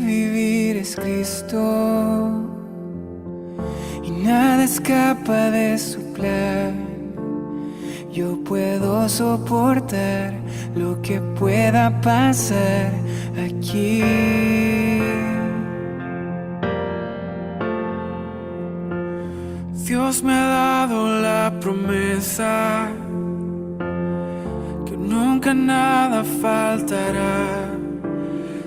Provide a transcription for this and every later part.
vivir es Cristo y nada escapa de su plan. Yo puedo soportar lo que pueda pasar aquí. Dios me ha dado la promesa que nunca nada faltará.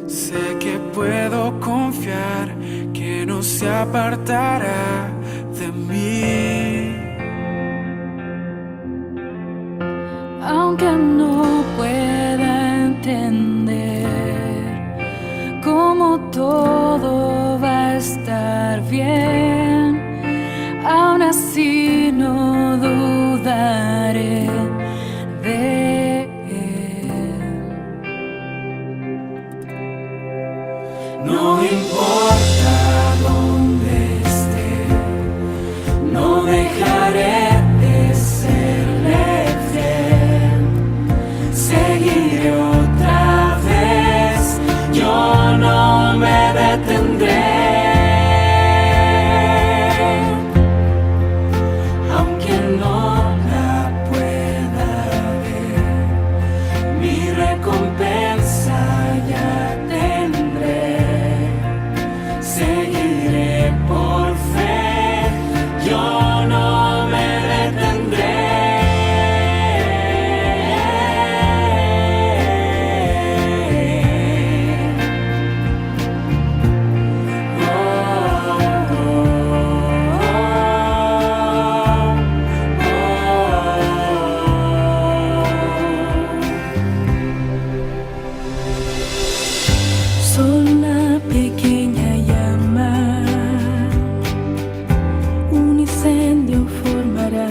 Sé que puedo confiar que no se apartará de mí. Aunque no pueda entender cómo todo va a estar bien, aún así no dudaré de Él. No importa dónde esté, no dejaré de serle fiel. Seguiré otra vez, yo no me detendré. Aunque no la pueda ver, mi recompensa ya tendré. Seguiré por fe, yo no me detendré. Solo una pequeña llama, un incendio formará.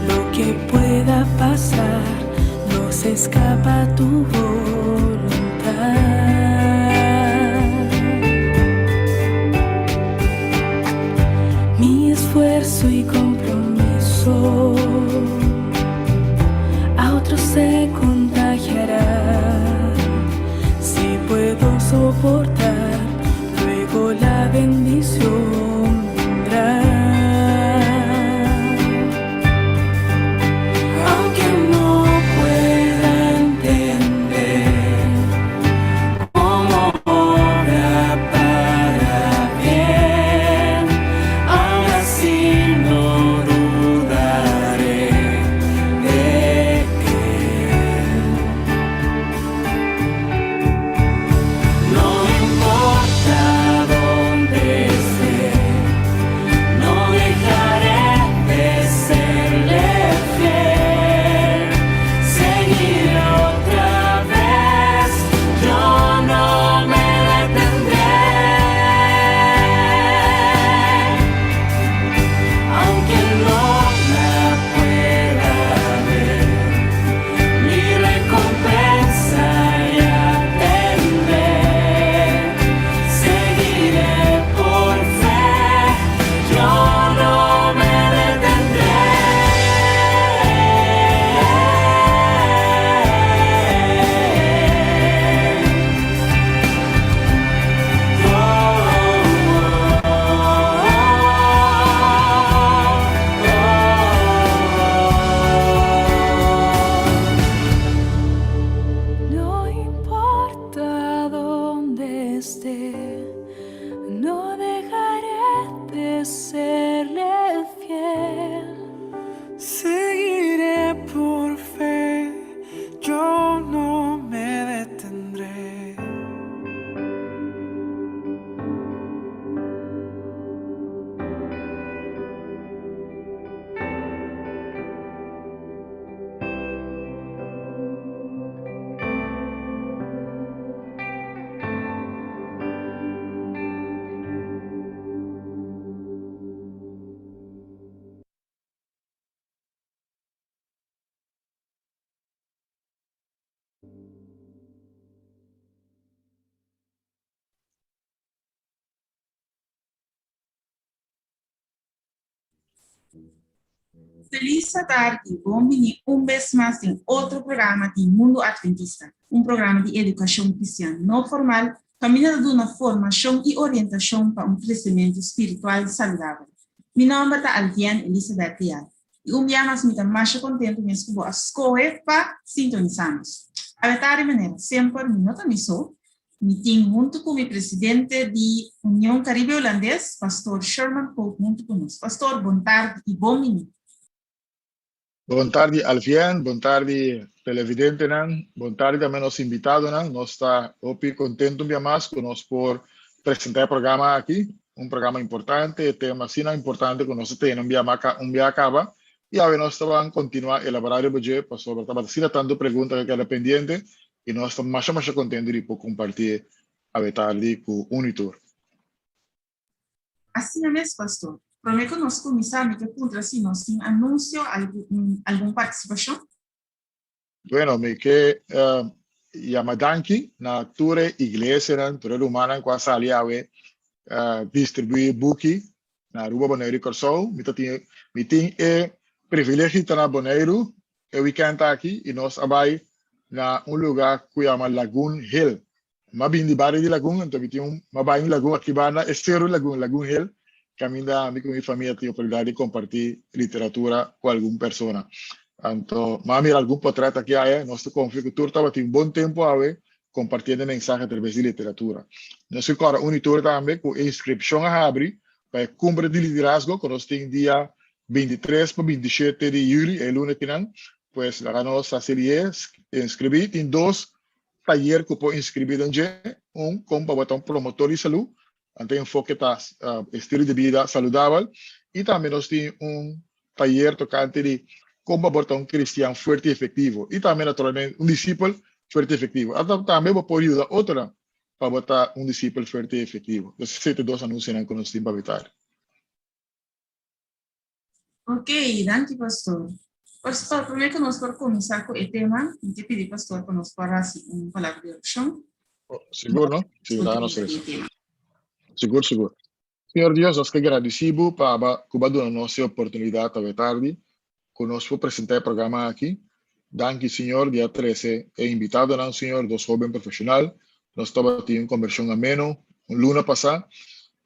Lo que pueda pasar no se escapa a tu voluntad. Mi esfuerzo y compromiso a otros se contagiará. Si puedo soportar, luego la bendición vendrá. Aunque no pueda entender cómo obra para bien, aún así no dudaré de Él. No importa dónde esté, no dejaré de serle fiel. Seguiré otra vez, yo no me detendré. Aunque no la pueda ver, mi recompensa ya tendré. Seguiré por fe, yo no me detendré. No importa dónde esté, no dejaré de serle fiel. Seguiré por fe, yo no me detendré. Feliz tarde, bom-vindo vez mais em outro programa de Mundo Adventista, programa de educação cristã não formal caminhando de uma formação e orientação para um crescimento espiritual saudável. Meu nome é Alvian Elizabeth Leal. E me muito mais contente com isso que escolher para sintonizarmos. A verdade maneira, sempre me nota nisso. Me tenho junto com o presidente da União Caribe Holandês, pastor Sherman Pope, junto conosco. Pastor, boa tarde e bom menino. Boa tarde, Alfian. Boa tarde, televidente. Boa tarde também aos invitados. Nós estamos contentos mais conosco por apresentar o programa aqui. Programa importante, tema assim importante que nós temos acaba. E agora nós vamos continuar a elaborar o projeto, pastor. Estamos tanto perguntas que queda pendente e nós estamos mais contentos de compartilhar a tarde com o Unitur. Assim é mesmo, pastor. Prometo que nós começamos a contra si, nós temos anúncio, alguma participação? Bueno, me que Yamadanki, na ture igreja, ture humana, quase ali distribuir buki na Rua Bonaire Corsol. Me tem privilégio de estar Bonaire, o weekend aqui, e nós vamos na lugar que chama Lagoon Hill. Mas bem de barrio de Lagoon, então me tem em Lagoon aqui, na Estero Lagoon Hill. Caminhar com minha família, tenho a oportunidade de compartilhar literatura com alguma pessoa. Então, mami, algum portrait aqui, nós confio que tudo estava um bom tempo compartilhando mensagem através de literatura. Nós agora Unitur também com inscrição a abrir para cumbre de liderazgo, que nós temos dia 23 para 27 de julho, é lunes que não, pues lá nós inscrever, tem 2 talleres que podem inscrever com para botar promotor de saúde, tem enfoque tá estilo de vida saudável, e também nós temos taller tocante de como botar cristiano forte e efetivo, e também naturalmente discípulo forte e efetivo. Também vou poder ajudar outra para botar discípulo forte e efetivo. Esses 2 anúncios que nós temos para evitar. Ok, danke, pastor. Pastor, primeiro que nós vamos começar com o tema, eu pedi pastor para nós falar palavra de oração. Seguro, não? Sim, lá nós Seguro. Senhor Deus, nós que agradecemos para a nossa oportunidade de tarde, conosco apresentar o programa aqui. Danke, Senhor, dia 13 é invitado, não, Senhor, 2 jovens profissionais. Nós estamos tendo uma conversão ameno, luna passada,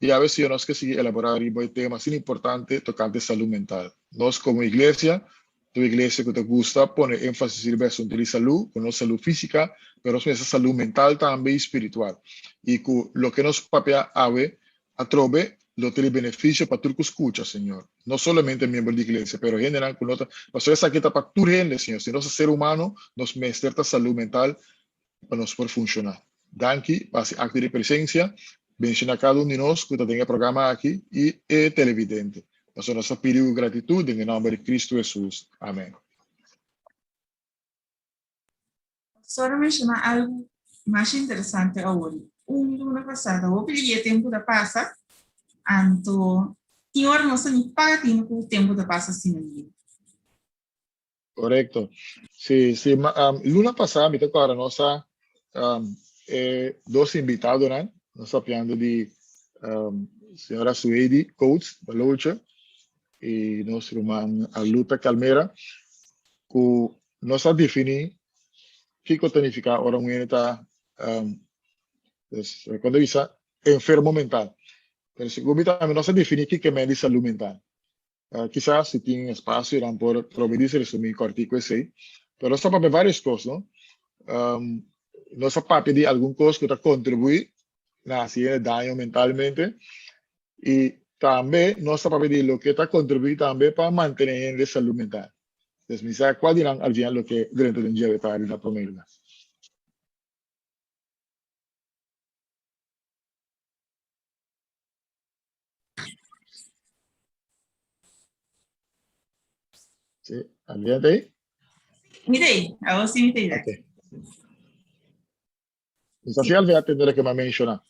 e a veces nós que seguir elaborar um tema assim importante tocante saúde mental. Nós, como igreja, tu igreja que te gusta, pone énfasis en la salud, con la salud física, pero esa salud mental también espiritual. Y con lo que nos papea a trove, lo tiene beneficio para tú que escuchas, Señor. No solamente miembros de iglesia, pero en general, con otra, pastor, esa quita para tu gente, Señor. Si no es ser humano, nos mesterta salud mental para nos poder funcionar. Danke, pase acto de presencia, menciona a cada uno de nosotros que tenga programa aquí y televidente. Pastor, nossa pedido gratitud em nome de Cristo Jesus. Amém. Só mencionar algo mais interessante agora. Luna passada, eu pedi o tempo da passa, então, tinha hora não sei nem com o tempo da passa assim ali. Correto. Sim, luna passada, me tocou agora nossa 2 invitados, né? Nós falando de senhora Suede Coates, Balocha, e nosso irmão Luta Calmeira, que nós definimos que significa ora um está quando diz enfermo mental. Pero segundo também nós definimos que é de saúde mental. Quizás se tem espaço irão por prometer resumir cortico esse, pero nós para várias coisas, não? Nós para pedir alguma coisa que contribui na ciência daño mentalmente e também nós para pedir o que está contribuindo também para manter a saúde mental. Então, me sabe qual dirão al final o que durante o dia está na primeira. Sim, adiante aí? Mirei, agora sim me tem. Ok. Desafio al atender que me menciona.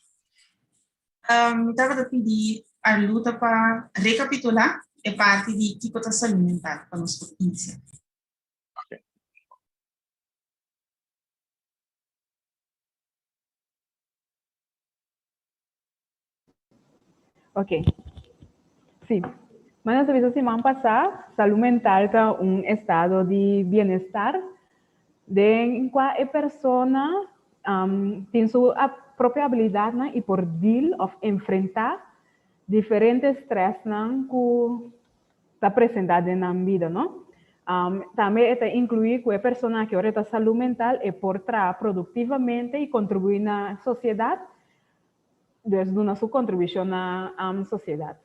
Estava a pedir a luta para recapitular a parte de tipo de saúde mental para nós iniciar. Ok. Ok. Sí. Mas nós vimos semana passada, saúde mental é estado de bem-estar de em qual a pessoa tem sua própria habilidade né, e por deal of enfrentar diferentes estresse que está presente na vida, não? Também é incluir que a pessoa que ora saúde mental é por trabalhar produtivamente e contribuir na sociedade, desde a sua contribuição na sociedade.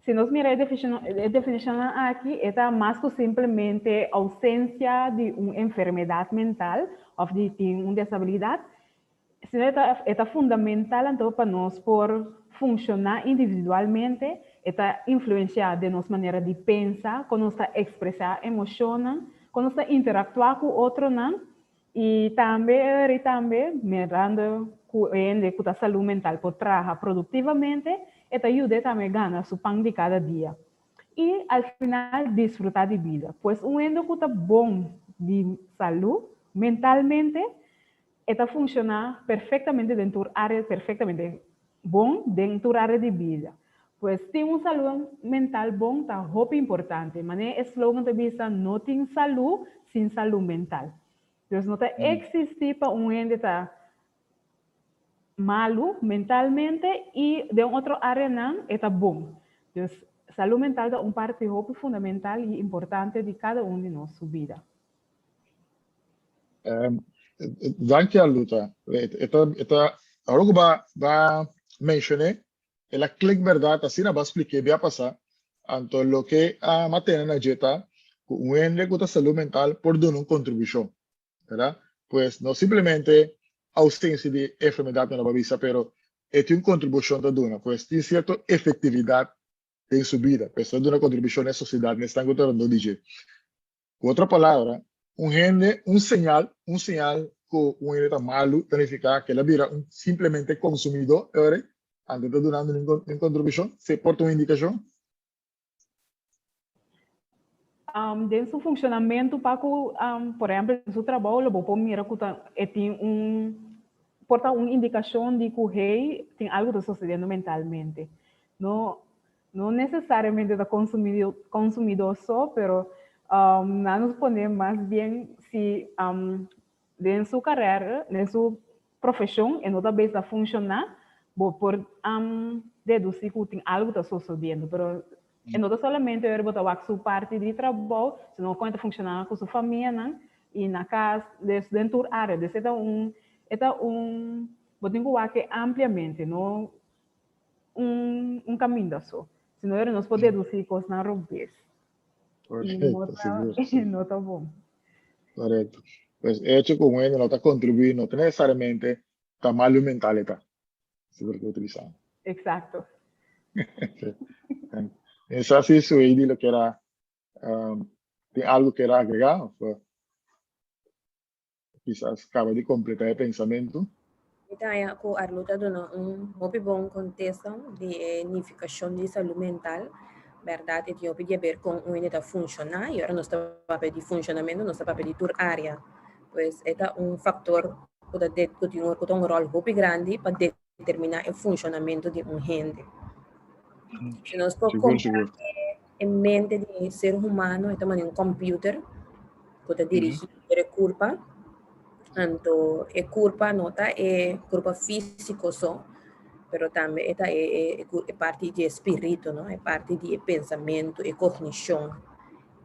Se nós mirarmos a definição aqui, é mais que simplesmente ausência de uma enfermidade mental ou de uma desabilidade, é fundamental então para nós por funcionar individualmente, é influenciar de nossa maneira de pensar, quando nós expressar emoções, quando nós interactuar com o outro, e também mirando com a saúde mental, por trabalhar produtivamente, e ajuda também a ganhar seu pão de cada dia. E, ao final, desfrutar de vida. Pois um endo que está bom de saúde, mentalmente, está funcionar perfeitamente dentro da área, perfeitamente bom dentro da área de vida. Pois ter uma saúde mental bom está muito importante. Mas é slogan de vista, não tem saúde sem saúde mental. Então, não existe para um ende está malo mentalmente e de outra área não está bom. Então, saúde mental é uma parte fundamental e importante de cada de nossa vida. Dankjewel, Luta. Ahora que va mencioné, la click verdad, así na va expliqué, voy a pasar, anto lo que a materia na jeta, un ende con salud mental por dar una contribución, ¿verdad? Pues no simplemente ausencia de enfermedad no la avisa, pero es una contribución de una, pues tiene cierta efectividad en su vida, pues es una contribución a la sociedad, me están contando DJ. Con otra palabra, un señal que un ende está malo, significa que la vida simplemente consumidor, ¿verdad? Antes de dar una contribución, se porta una indicación. Dentro do funcionamento, por exemplo, no seu trabalho, eu vou mirar que tem porta uma indicação de que o rei tem algo que está sucedendo mentalmente. Não necessariamente da consumidor só, mas nós nos podemos mais bem se dentro da sua carreira, na sua profissão, e não talvez está funcionar, por deduzir que tem algo que está sucedendo, e não solamente eu botar a sua parte de trabalho, senão quando funcionar com sua família, né? E na casa, dentro da área, vou ter que ampliamente, não caminho só. Senão eu não posso deduzir coisas na rubês. E não está bom. Correcto. Pues hecho con él no está contribuyendo, no necesariamente está mal mental, está. Si lo que utilizamos. Exacto. Es así, su idea lo que era, tiene algo que era agregado, pues, quizás acaba de completar el pensamiento. Então, com a Arluta dando muito bom contexto de unificação de saúde mental, verdade, que eu podia ver com o está funcionar, e agora nós estamos papel de funcionamento, nós estamos papel de tour área, pois é fator que tem um rol muito grande para determinar o funcionamento de gente. Se nós podemos em mente de ser humano, estamos em computer, que dirige a culpa, então a culpa não é culpa física só, mas também é parte de espírito, não? É parte de pensamento, é cognição,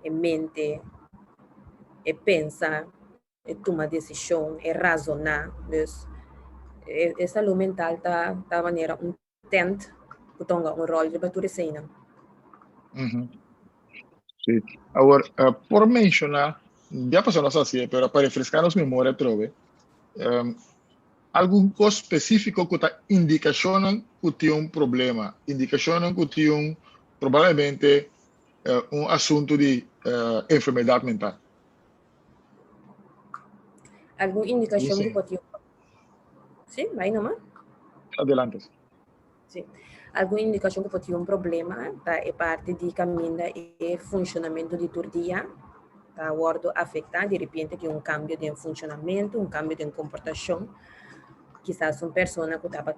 é mente, é pensar, é tomar decisão, é razonar. Então, a saúde mental está de maneira tente que tenha rol de baturecena. Sí. Ahora, por mencionar, ya pasó así, pero para refrescarnos memoria otra vez, algún cosa específico que está indicación que tiene un problema, indicación que tiene probablemente un asunto de enfermedad mental. ¿Alguna indicación que puede tener? Sí, vai nomás. Adelante. Sí. Alguma indicação que pode ter problema, tá? É parte de caminho e funcionamento de todo dia, tá? O ordo afetar de repente de cambio de funcionamento, cambio de comportação. Quizás uma pessoa que estava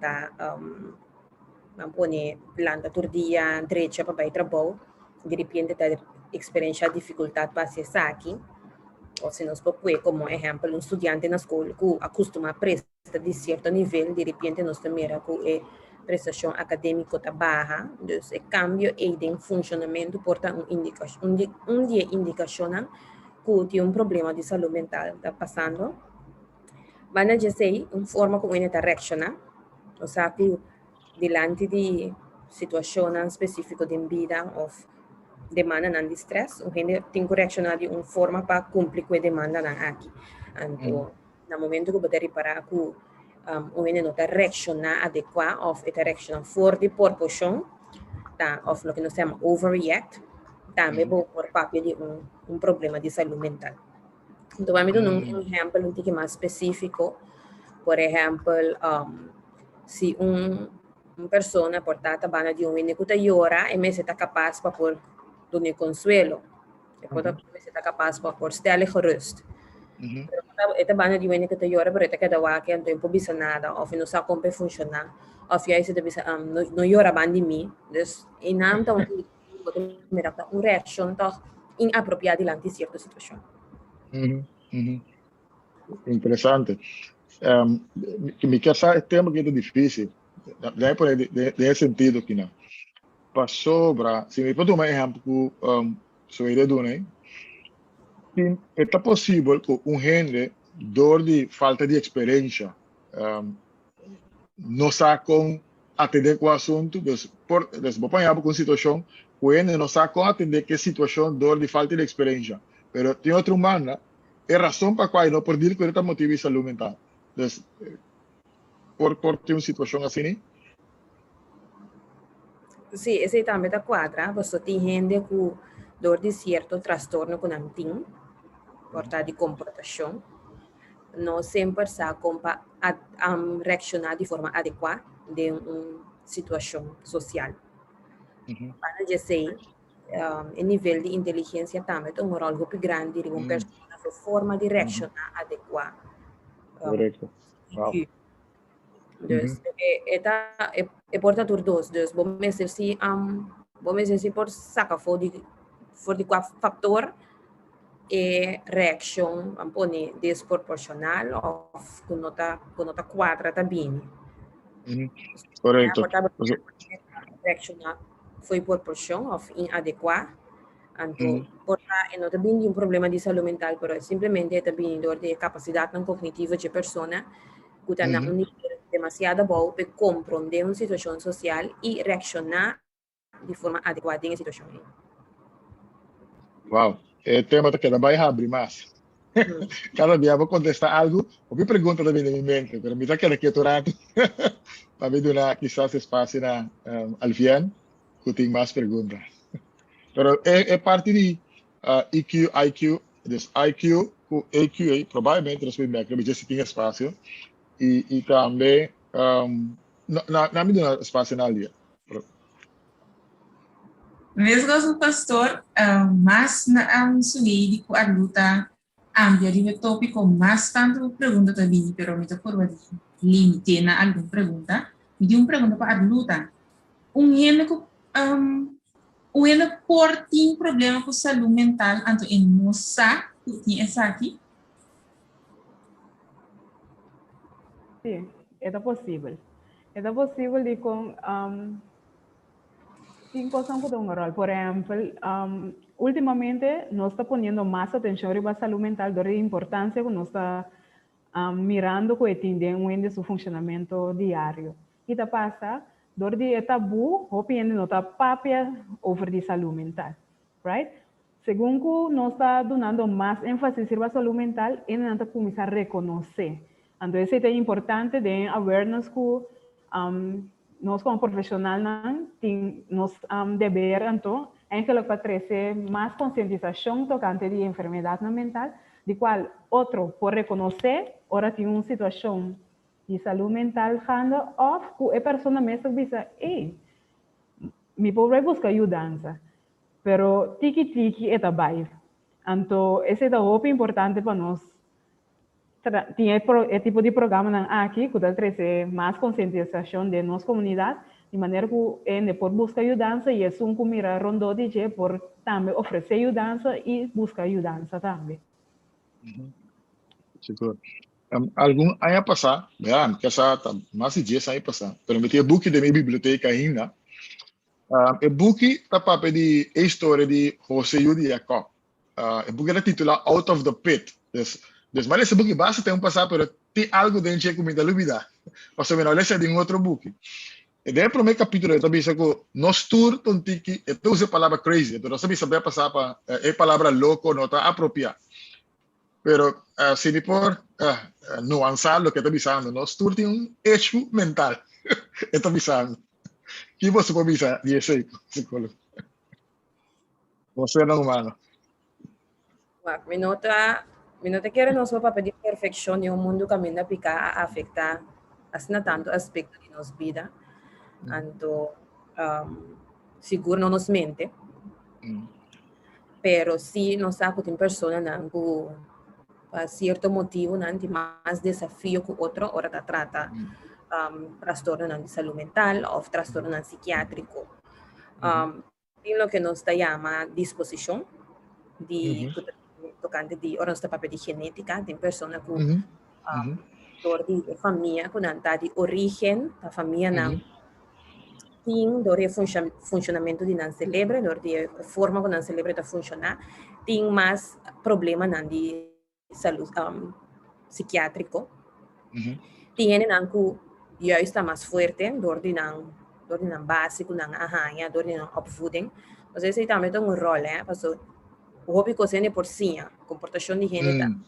vamos pôr planta todo dia, direita para ir trabalho, de repente está experienciar dificuldade para acessar aqui. Ou se nós podemos como exemplo, estudante na escola que acostuma a prestar de cierto nivel, de repente nos mira que prestação acadêmica está baixa, então o cambio em funcionamento porta indicação, dia indicação que tem problema de saúde mental está passando. Van a dizer forma como ele está reaccionando, ou seja, que diante de situação específica de vida ou demanda de estresse, a gente tem que reaccionar de uma forma para cumprir com a demanda aqui. Então, no momento que você reparar que a gente não está reaccionando adequado ou está reaccionando fora de proporção, ou o que nós chamamos overreact, também pode por papel de um problema de saúde mental. Então, vamos dar um exemplo um pouco mais específico. Por exemplo, se uma pessoa portada bana de que está llora, e me está capaz para por dar consuelo, está capaz para por estar gerust. Esta bana de que está llora, pero esta queda que não tem pobisa nada, ou não sabe como funcionar, ou não llora banda de mim, então não está uma reação inapropriada diante de certa situação. Interessante. Me quer saber o tema que é difícil. Daí por de sentido que não. Passou para, se me pode tomar exemplo, sobre isso, né? É possível que gente dor de falta de experiência não sabe como atender com o assunto, por exemplo, com situação, o gente não sabe como atender que situação dor de falta de experiência. Mas tem outra humana, é razão para qual não por dir que ele motivo de saúde mental. Por ter uma situação assim? Sim, esse também está quadra. Você tem gente com dor de certo transtorno com antim, porta de comportação, não sempre sabe como reaccionar de forma adequada de uma situação social. Para dizer, o nível de inteligência também tem um rol muito grande de uma pessoa, a forma de reaccionar adequada. Correto. Wow. Dus é portador dos. Dus vamos dizer se por saca for de qual fator é reação pone desproporcional ou que não tá quadra também. Correto. Reaccionar foi proporção ou inadequada. Então, não também um problema de saúde mental, mas simplesmente também dor de capacidade não cognitiva de pessoa que está um nível demasiado bom para compreender uma situação social e reaccionar de forma adequada em situação. Uau, é tema que vai abrir mais. Cada dia vou contestar algo, ou me pergunta também na minha mente, mas me está quieto um rato, para me dar quizás espaço na Alfian, que tem mais perguntas. Mas é parte de EQ, IQ, IQ, AQA, provavelmente nós vamos ver que já se tem espaço, e também na me dá espaço na área. Mesmo o pastor, mas na sugeri ko adluta ambia di tópico mas tanto pergunta também, pero me por limite na alguma pergunta. Me di pergunta para adluta. Gente por tem problema com saúde mental, anto em moça, tem essa aqui? Sim, é possível. É possível de com tem coisas que dão rol. Por exemplo, ultimamente nós estamos poniendo mais atenção à saúde mental, da importância que nós estamos mirando que entendem seu funcionamento diário. E está passa, de tabu, opinião não está papia over a saúde mental, right? Segundo que nós estamos dando mais ênfase à saúde mental, e nós estamos começando a reconhecer. Então, isso é importante de awareness que nós como profissional nós dever então eigenlijk para trazer mais conscientização tocante de enfermidade mental, de qual outro por reconhecer ora tem uma situação de saúde mental ou que a pessoa mesmo diz, me pode buscar ajuda, pero tiki é trabalho. Então, esse é o importante para nós. Tinha esse tipo de programa aqui que dá trazer mais conscientização de nossa comunidade, de maneira que ele pode buscar ajuda e é um que mira rondou de por também oferecer ajuda e buscar ajuda também. Seguro. Algum ano passado, que essa mais de 10 anos passado, pero me tinha book de minha biblioteca ainda. O book está para de a história de José Yudi Jacob. O book era titulado Out of the Pit. Mas esse book basta tem passado, pero tem algo dentro que me dá dúvida. Ou seja, eu leio de outro book. E dentro do primeiro capítulo, eu também sei que nós tour tontiki, eu uso a palavra crazy, então nós também sabemos passar para a palavra louco, não está apropriada. Pero se me por nuançar o que está dizendo, nós tour tem eixo mental. Está dizendo. Que você pode dizer disso aí, psicólogo? Você não é humano. Minota quiere no só para pedir perfeição e um mundo caminho a picar a afetar assim tanto aspecto de nossa vida, tanto seguro não nos mente, pero se nós sabemos que tem pessoa não por certo motivo não tem mais desafio que outro hora da trata trastorno de saúde mental ou trastorno psiquiátrico. Tem o que nos chama disposição de tocante de ora nossa papel de genética, tem pessoa com dor de família, com anta de origem da família não tem dor de funcionamento de não cérebro, dor de forma como não cérebro está funcionar, tem mais problema não de saúde psiquiátrico, tem não que já está mais forte, dor de não básico, não arranha, dor de não opvoeding, mas esse também tem um rol, porque o hobby cosene por si, comportação de gênero.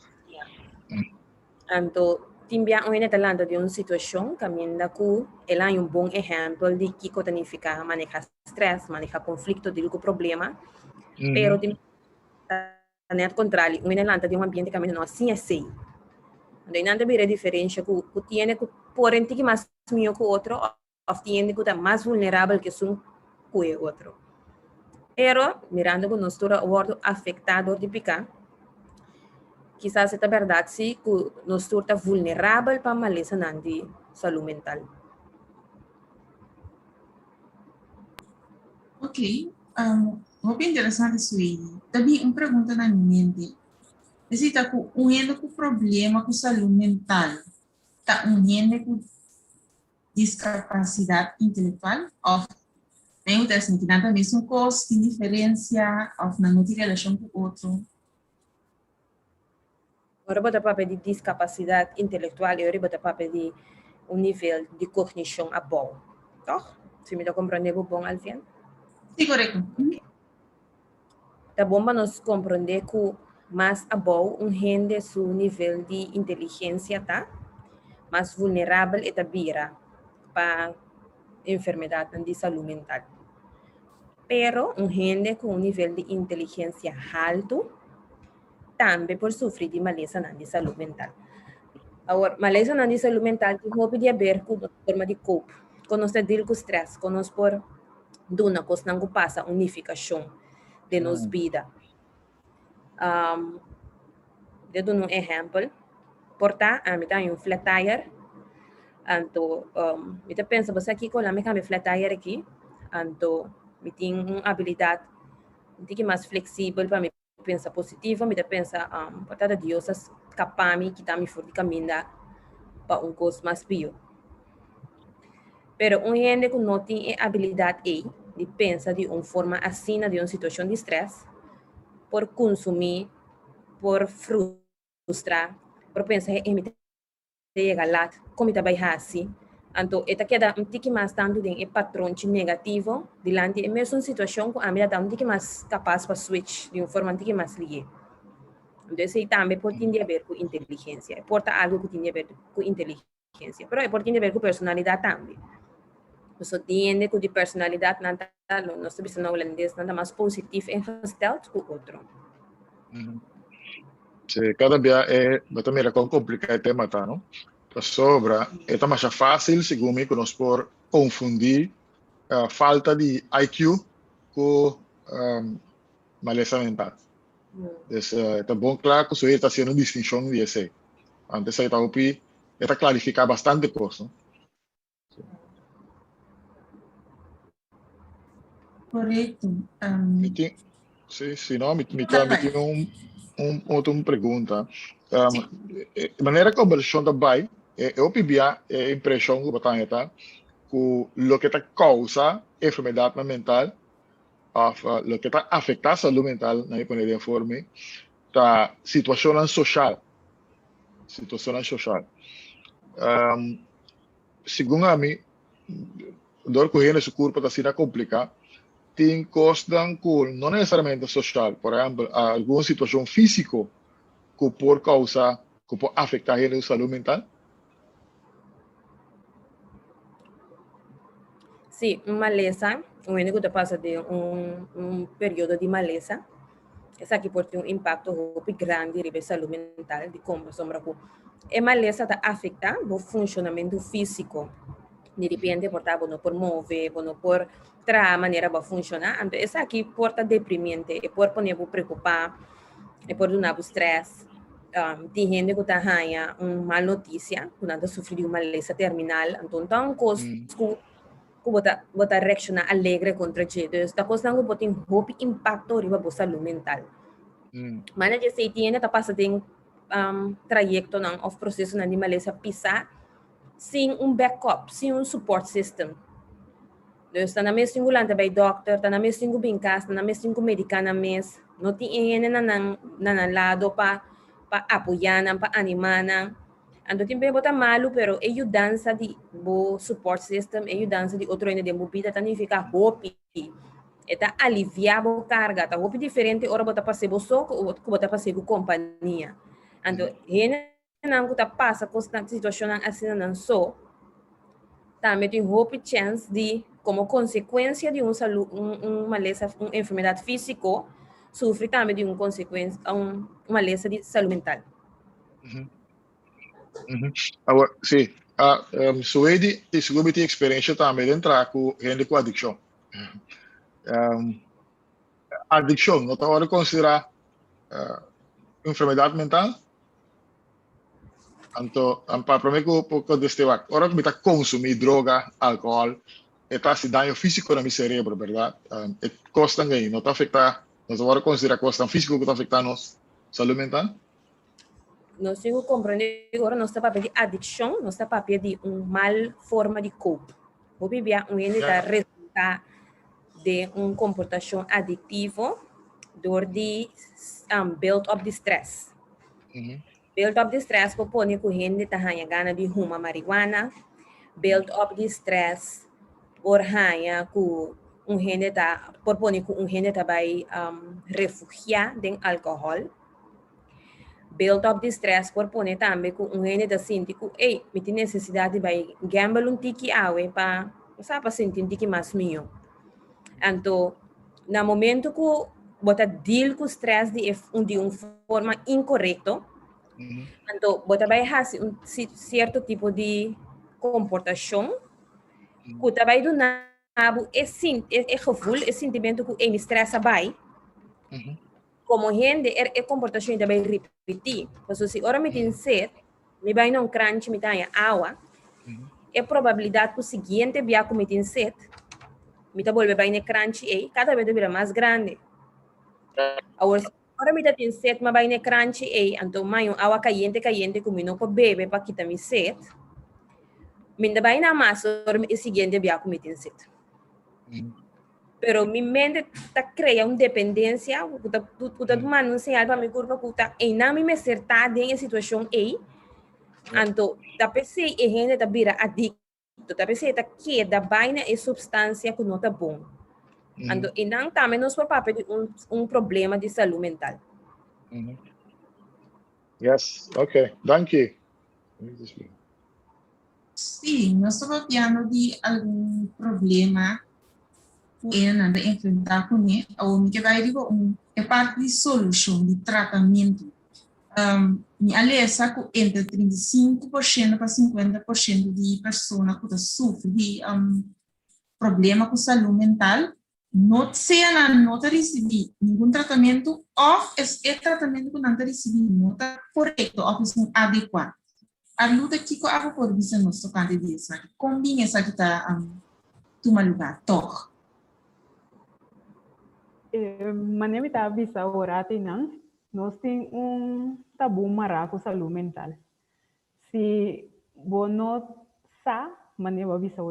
Então, também uma talanta de uma situação que ainda que ela é bom exemplo de que significa manejar estresse, manejar conflito, de algum problema, pero ao contrário, uma talanta de ambiente que não assim é assim. Então, não tem diferença que tem que porém que mais melhor que o outro, ou tem que estar mais vulnerável que o outro. Pero, mirando que nós estamos afetados de picar, quizás é verdade sim que nós estamos vulneráveis para uma lesão de saúde mental. Ok. Muito interessante isso aí. Também uma pergunta na minha mente. Necessita que unindo com o problema com saúde mental, está unindo com discapacidade intelectual ou tem outra assim, que nada mesmo coisa, tem diferença ou não tem relação com o outro? Agora botar papel de discapacidade intelectual e agora botar papel de nível de cognição a bom. Toch? Se me dá compreender bom, Alfian? Sim, correto. Tá bom para nós compreender que mais a bom gente seu nível de inteligência tá mais vulnerável e tabira para enfermidade de saúde mental. Pero gente com nível de inteligência alto também por sofrer de maleza de saúde mental. Agora, maleza de saúde mental tem que ver com a forma de cope, com nós lidar com o stress, com nós por duna coisa não passa unificação de nossa vida. De dar um exemplo, portar a mim tem flat tire, então, eu penso você aqui com a minha flat tire aqui, então eu tenho uma habilidade de que mais flexível para mim pensar positivo, me pensa portada de Deus capaz me que tá me for de caminho para coisa mais pior. Pero gente que não tem habilidade de pensar de uma forma assim de uma situação de estresse, por consumir, por frustrar, por pensar em me chegar lá, como está vai assim. Então, esta queda um tique mais tanto de patrão negativo diante de mesma situação que a minha dá um tique mais capaz para switch de uma forma um tique mais ligeira. Então, isso também pode ter a ver com inteligência. Porta algo que tem a ver com inteligência, mas pode ter a ver com personalidade também. Você tem que de personalidade nós estamos na holandês nada mais positivo ingesteld que o outro. Cada dia também é complicado o tema, tá, não? Sobra, é mais fácil, segundo que nós por confundir falta de IQ com maleza mental. Então, é bom claro que você está fazendo distinção disso. Antes aí está clarificar bastante coisa. Correto. Sim, não, me tem uma pergunta. maneira como a versão também, eu pibia a impressão que botar que lo que está causa enfermidade mental, lo que está afecta a saúde mental, na minha opinião, de forma, tá situação social. Segundo a mim, dor correndo esse corpo está sendo complicado, tem costas não necessariamente social, por exemplo, alguma situação física que por causa, que pode afetar a saúde mental. Sim, maleza, o único que passa de período de maleza, essa aqui pode ter um impacto muito grande na saúde mental, de como sombra com. E maleza está afeta o funcionamento físico. De repente, não por mover, não por a maneira de funcionar. Então, essa aqui pode estar deprimente, e pode poner preocupar, e pode dar estresse. Tem gente que está ganhando uma má notícia, que está sofrendo de uma maleza terminal. Então, coisas que você reacciona alegre contra isso. Esta coisa não pode ter um impacto na saúde mental. Mas a gente está passando trajeto ou processo de maleza pisar sem backup, sem support system. Então, está na mesa singulante by doctor, está na mesa singu binkas, está na mesa singu medicana mes, não tem na lado para apoiar, para animar. Então, tem bem malo, pero a ajudança de support system, a ajudança de outro ainda de movida, também fica hope, está aliviar a carga, está hope diferente, ora bota para ser só, ou bota para ser companhia. Então, não está passa constante situação assim não só, também tem hope chance de, como consequência de uma maleza, uma enfermidade física, sofre também de uma consequência, uma maleza de saúde mental. Agora, sim, Suede e seguro tem experiência também de entrar com gente com adicção. Adicção, não está hora considerar enfermidade mental? Então, para mim, que deste lado, hora que me está consumir droga, álcool, está se dano físico no meu cérebro, verdade? Costa aí, não está afetando, não está hora considerar costa físico que está afetando a saúde mental? Nós temos que compreender que agora não está papel de adicção, não está papel de uma mal forma de cope. O bebê está resultado de comportação adictivo door de build-up de stress. Build-up de stress propõe que a gente está ganhando de fumar marihuana. Build-up de stress por ganhar que a gente está propõe que a gente está vai refugiar de álcool. Build-up de stress propõe também que a gente está sentindo que me tem necessidade de gamble tiki awe para sentir tiki mais meu. Então, no momento que você deal com o stress de uma forma incorreta, então você vai fazer certo tipo de comportação que você vai dar esse sentimento que me estressa vai. Como gente, comportação vai repetir. Porque se agora me tem sede, me vai num crunch, me tem água, a probabilidade que o seguinte dia que me tem sede, me volve vai no crunch e cada vez vira mais grande. Agora me tem sede, mas vai no crunch e então mais água caliente que me não pode beber para quitar me sede. Me vai na massa, o seguinte dia que me tem sede. Pero mi mente está crea uma dependência, puta tomando um sinal para me curva puta, e não me acertar em situação aí, então tá pensei e gente tá vira adicto, tá pensei tá que da vaina e substância que não tá bom, então e não também nos papel de problema de saúde mental. Yes, okay, thank you. Sim, nós estamos falando de algum problema que anda a enfrentar com ele, ou que vai dizer é parte de solução, de tratamento. Aliás, entre 35% para 50% de pessoas que sofrem de problema com saúde mental, não está recebendo nenhum tratamento, ou é tratamento que não está recebendo, não está correto, ou é adequado. A luta que eu hago por isso no nosso candidato, combina essa que está tomando lugar, Manem está bisa ora tinang nós tem tabu mara com saúde mental. Se você não sabe, maneira avisa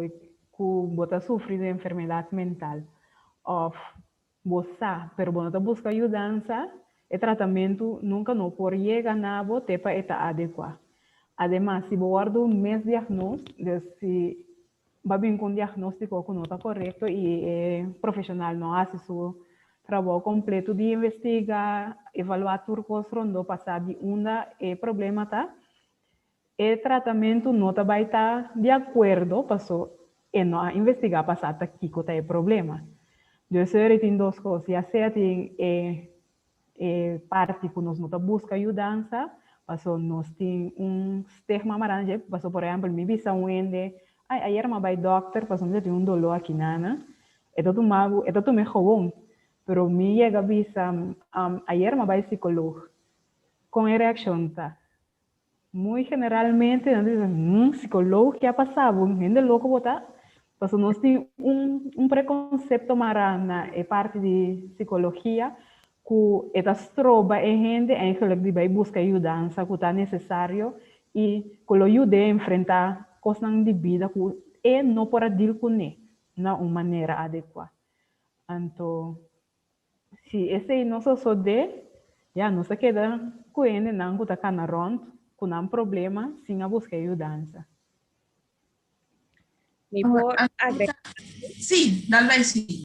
que você sofre de enfermidade mental, ou você sabe, mas você não busca ajuda, o tratamento nunca não pode chegar na você para estar adequado. Además, se você guarda mês diagnóstico, se vai vir com diagnóstico que não está correto e o profissional não faz seu trabalho completo de investigar, evaluar tudo que rondo, passar de onde o problema está, o tratamento não vai estar de acordo, passou e não investigar passar aqui que está o problema. Então, tem duas coisas, já seja tem parte que nós não busca ajuda, passou nós tem estigma maranja, passou por exemplo, me visa ende, ayer me vai doctor, passou me tem dolor aqui nana, é tudo me gewoon, pero me chega visa, ayer me vai psicólogo, com reação tá. Muito generalmente, psicólogo que ha passado, gente louco botar, passou nós tem preconceito marana, é parte de psicologia, que estas troba e gente eigenlijk die bij busca ajuda, que está necessário e que lo ajude a enfrentar coisas de vida que não pode deal com ele na uma maneira adequada. Então, se esse não só de, já não se queda com ele não que está na ronda, com um problema, sem a busca ajuda. Me por agregar. Sim, dá vai sim.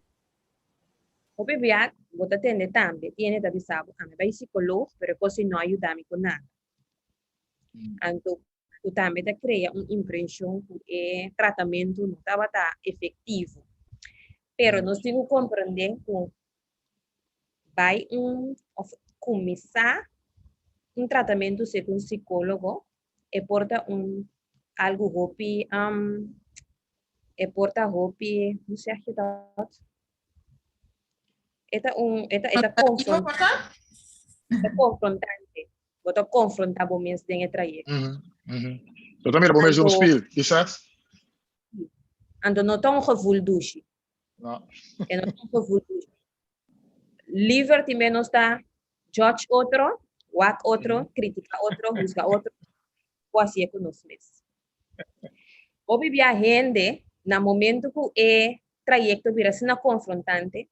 O bebé, vos atende también, tiene que avisar, a mí vai psicólogo, pero così no ayudami con nada. Entonces, tú también te crea una impresión que el tratamiento no estaba tan efectivo. Pero nos tengo que comprender que vai começar tratamento con un psicólogo e porta algo hopi, e porta hopi, não sei que tá. Esta confrontante. Você confronta o mesmo em trayecto. Eu também vou mesmo speel, quizás. Então não tão gevoel douche. Não. E não tão gevoel douche. Liever te menos está judge outro, whack outro, critica outro, juzga outro, ou assim é com nós mesmos. O bebê a gente, no momento que o trayecto vira sendo confrontante,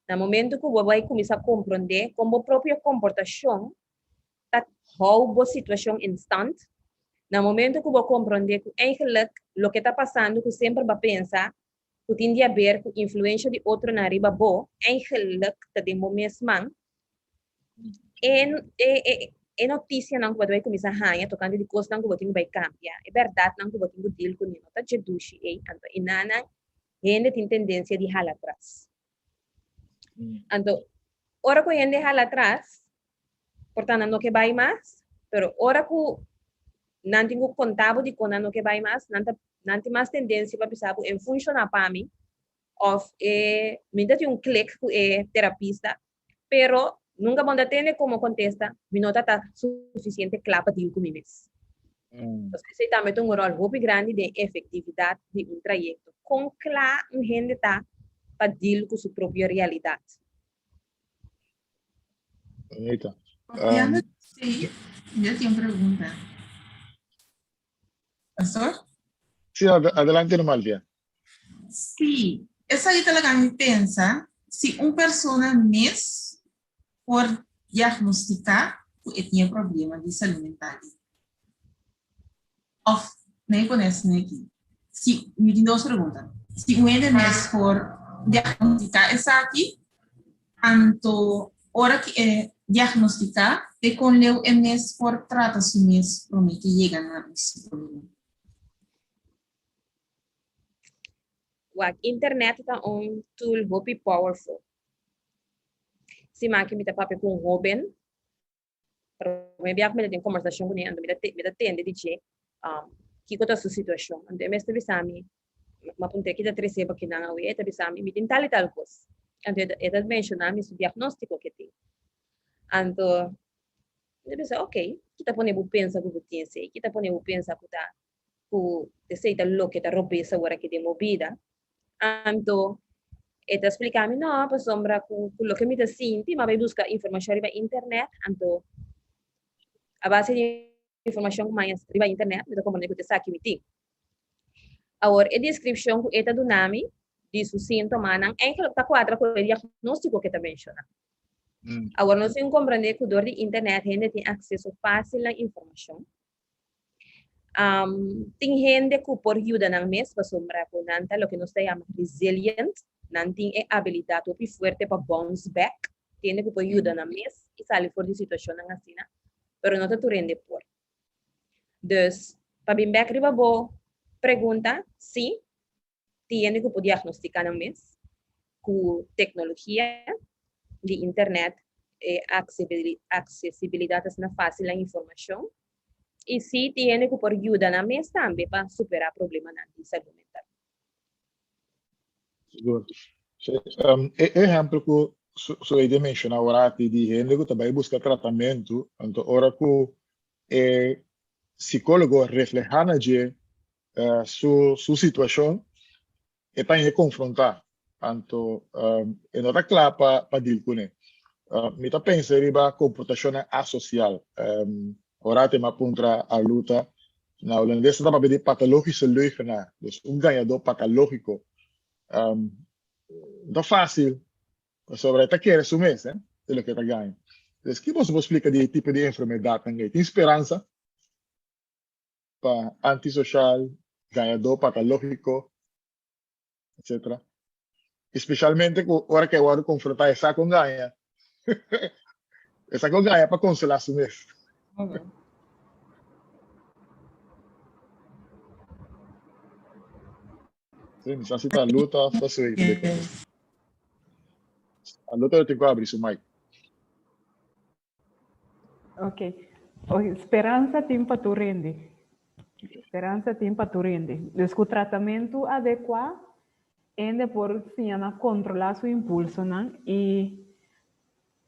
no momento que você vai começar a compreender como a própria comportação está a situação em stand, no momento que você compreender que eigenlijk o que está passando, que sempre vai pensar que tem a ver com a influência de outro na riba bo, eigenlijk está de momento é notícia não que você vai começar a ganhar, tocando de coisas não que você vai cambiar. É verdade não que você vai deal com ele, está de duche, então, e nana, gente tem tendência de jalar atrás. Então, ora que a gente jala atrás, portanto, não que vai mais, pero ora que não tenho contado de quando não que vai mais, não tem mais tendência para pensar em funcionar para mim, ou me dá clique com o terapista, pero nunca vou ter como contesta, me não está suficiente claro para deal comigo mesmo. Então, esse também tem rol muito grande de efetividade de trayecto. Com claro, a gente está para deal com sua própria realidade. Bonita. Sí, yo tengo una pregunta. ¿Pastor? Sí, adelante, Malvia. Sí, esa es la que me piensa, si una persona mes por diagnosticar que tiene problemas de salud mental. O, nem conhece nem aqui. Si, me tem duas perguntas. Se um mes por diagnosticar essa aqui, anto hora que é diagnosticar, e com leu mes por tratar su mes para mim que chega na psicólogo. O internet está tool muito powerful. Se máquina me papo com um jovem, me enviar me tem conversação com ele, me atende de que é a sua situação. Então, me está bisami, me apontei que está receba que não é, está bisami, me tem tal e tal coisa. Então, ele menciona o diagnóstico que tem. Então, eu pensei, ok, que está ponendo pensa que você tem sei, que está ponendo pensa que está que sei tá louco, está roubando essa hora que tem movida. Então, Eta explicar-me, não, para sombra, com lo que me te sinto, mas vai buscar informação na internet, então, a base de informação mais na internet, me compreende que você sabe que agora, a descrição que está do nome, de seu sintoma, não é que está quadra com o diagnóstico que está mencionando. Agora, nós temos que compreender que dor de internet, a gente tem acesso fácil à informação. Tem gente que por ajuda na mesa para sombra com nanta, lo que nós chamamos resilient, não tem a habilidade muito forte para bounce back, tem que por ajuda na mesa e sair fora de situação assim, pero não está rende por. Dus, para bem back riba bo, pergunta, sim, tem que por diagnosticar na mesa, com tecnologia de internet, acessibilidade na fácil a informação, e sim, tem que por ajuda na mesa também para superar problema de saúde mental. Good. Exemplo que você mencionou agora de gente que também busca tratamento, então ora que psicólogo reflejando de sua situação e para confrontar, então é nota clara para deal com ele. Me tá pensando riba comportação asocial, ora tem uma contra a luta na holandesa tá para pedir patologische leugenaar, dus ganhador patológico. Não é fácil sobre esta que resumir, de lo que está ganhando. Então, que você explica de tipo de enfermidade também? Tem esperança para antissocial, ganhador patológico, etc. Especialmente agora que eu confrontar essa com ganha. Essa com ganha para consolar o mês. Sim, necessita a luta, faço isso. A luta eu tenho que abrir o mic. Ok. Esperança tem para tu render. Esperança tem para tu render. Então, o tratamento adequado é por controlar seu impulso, né? E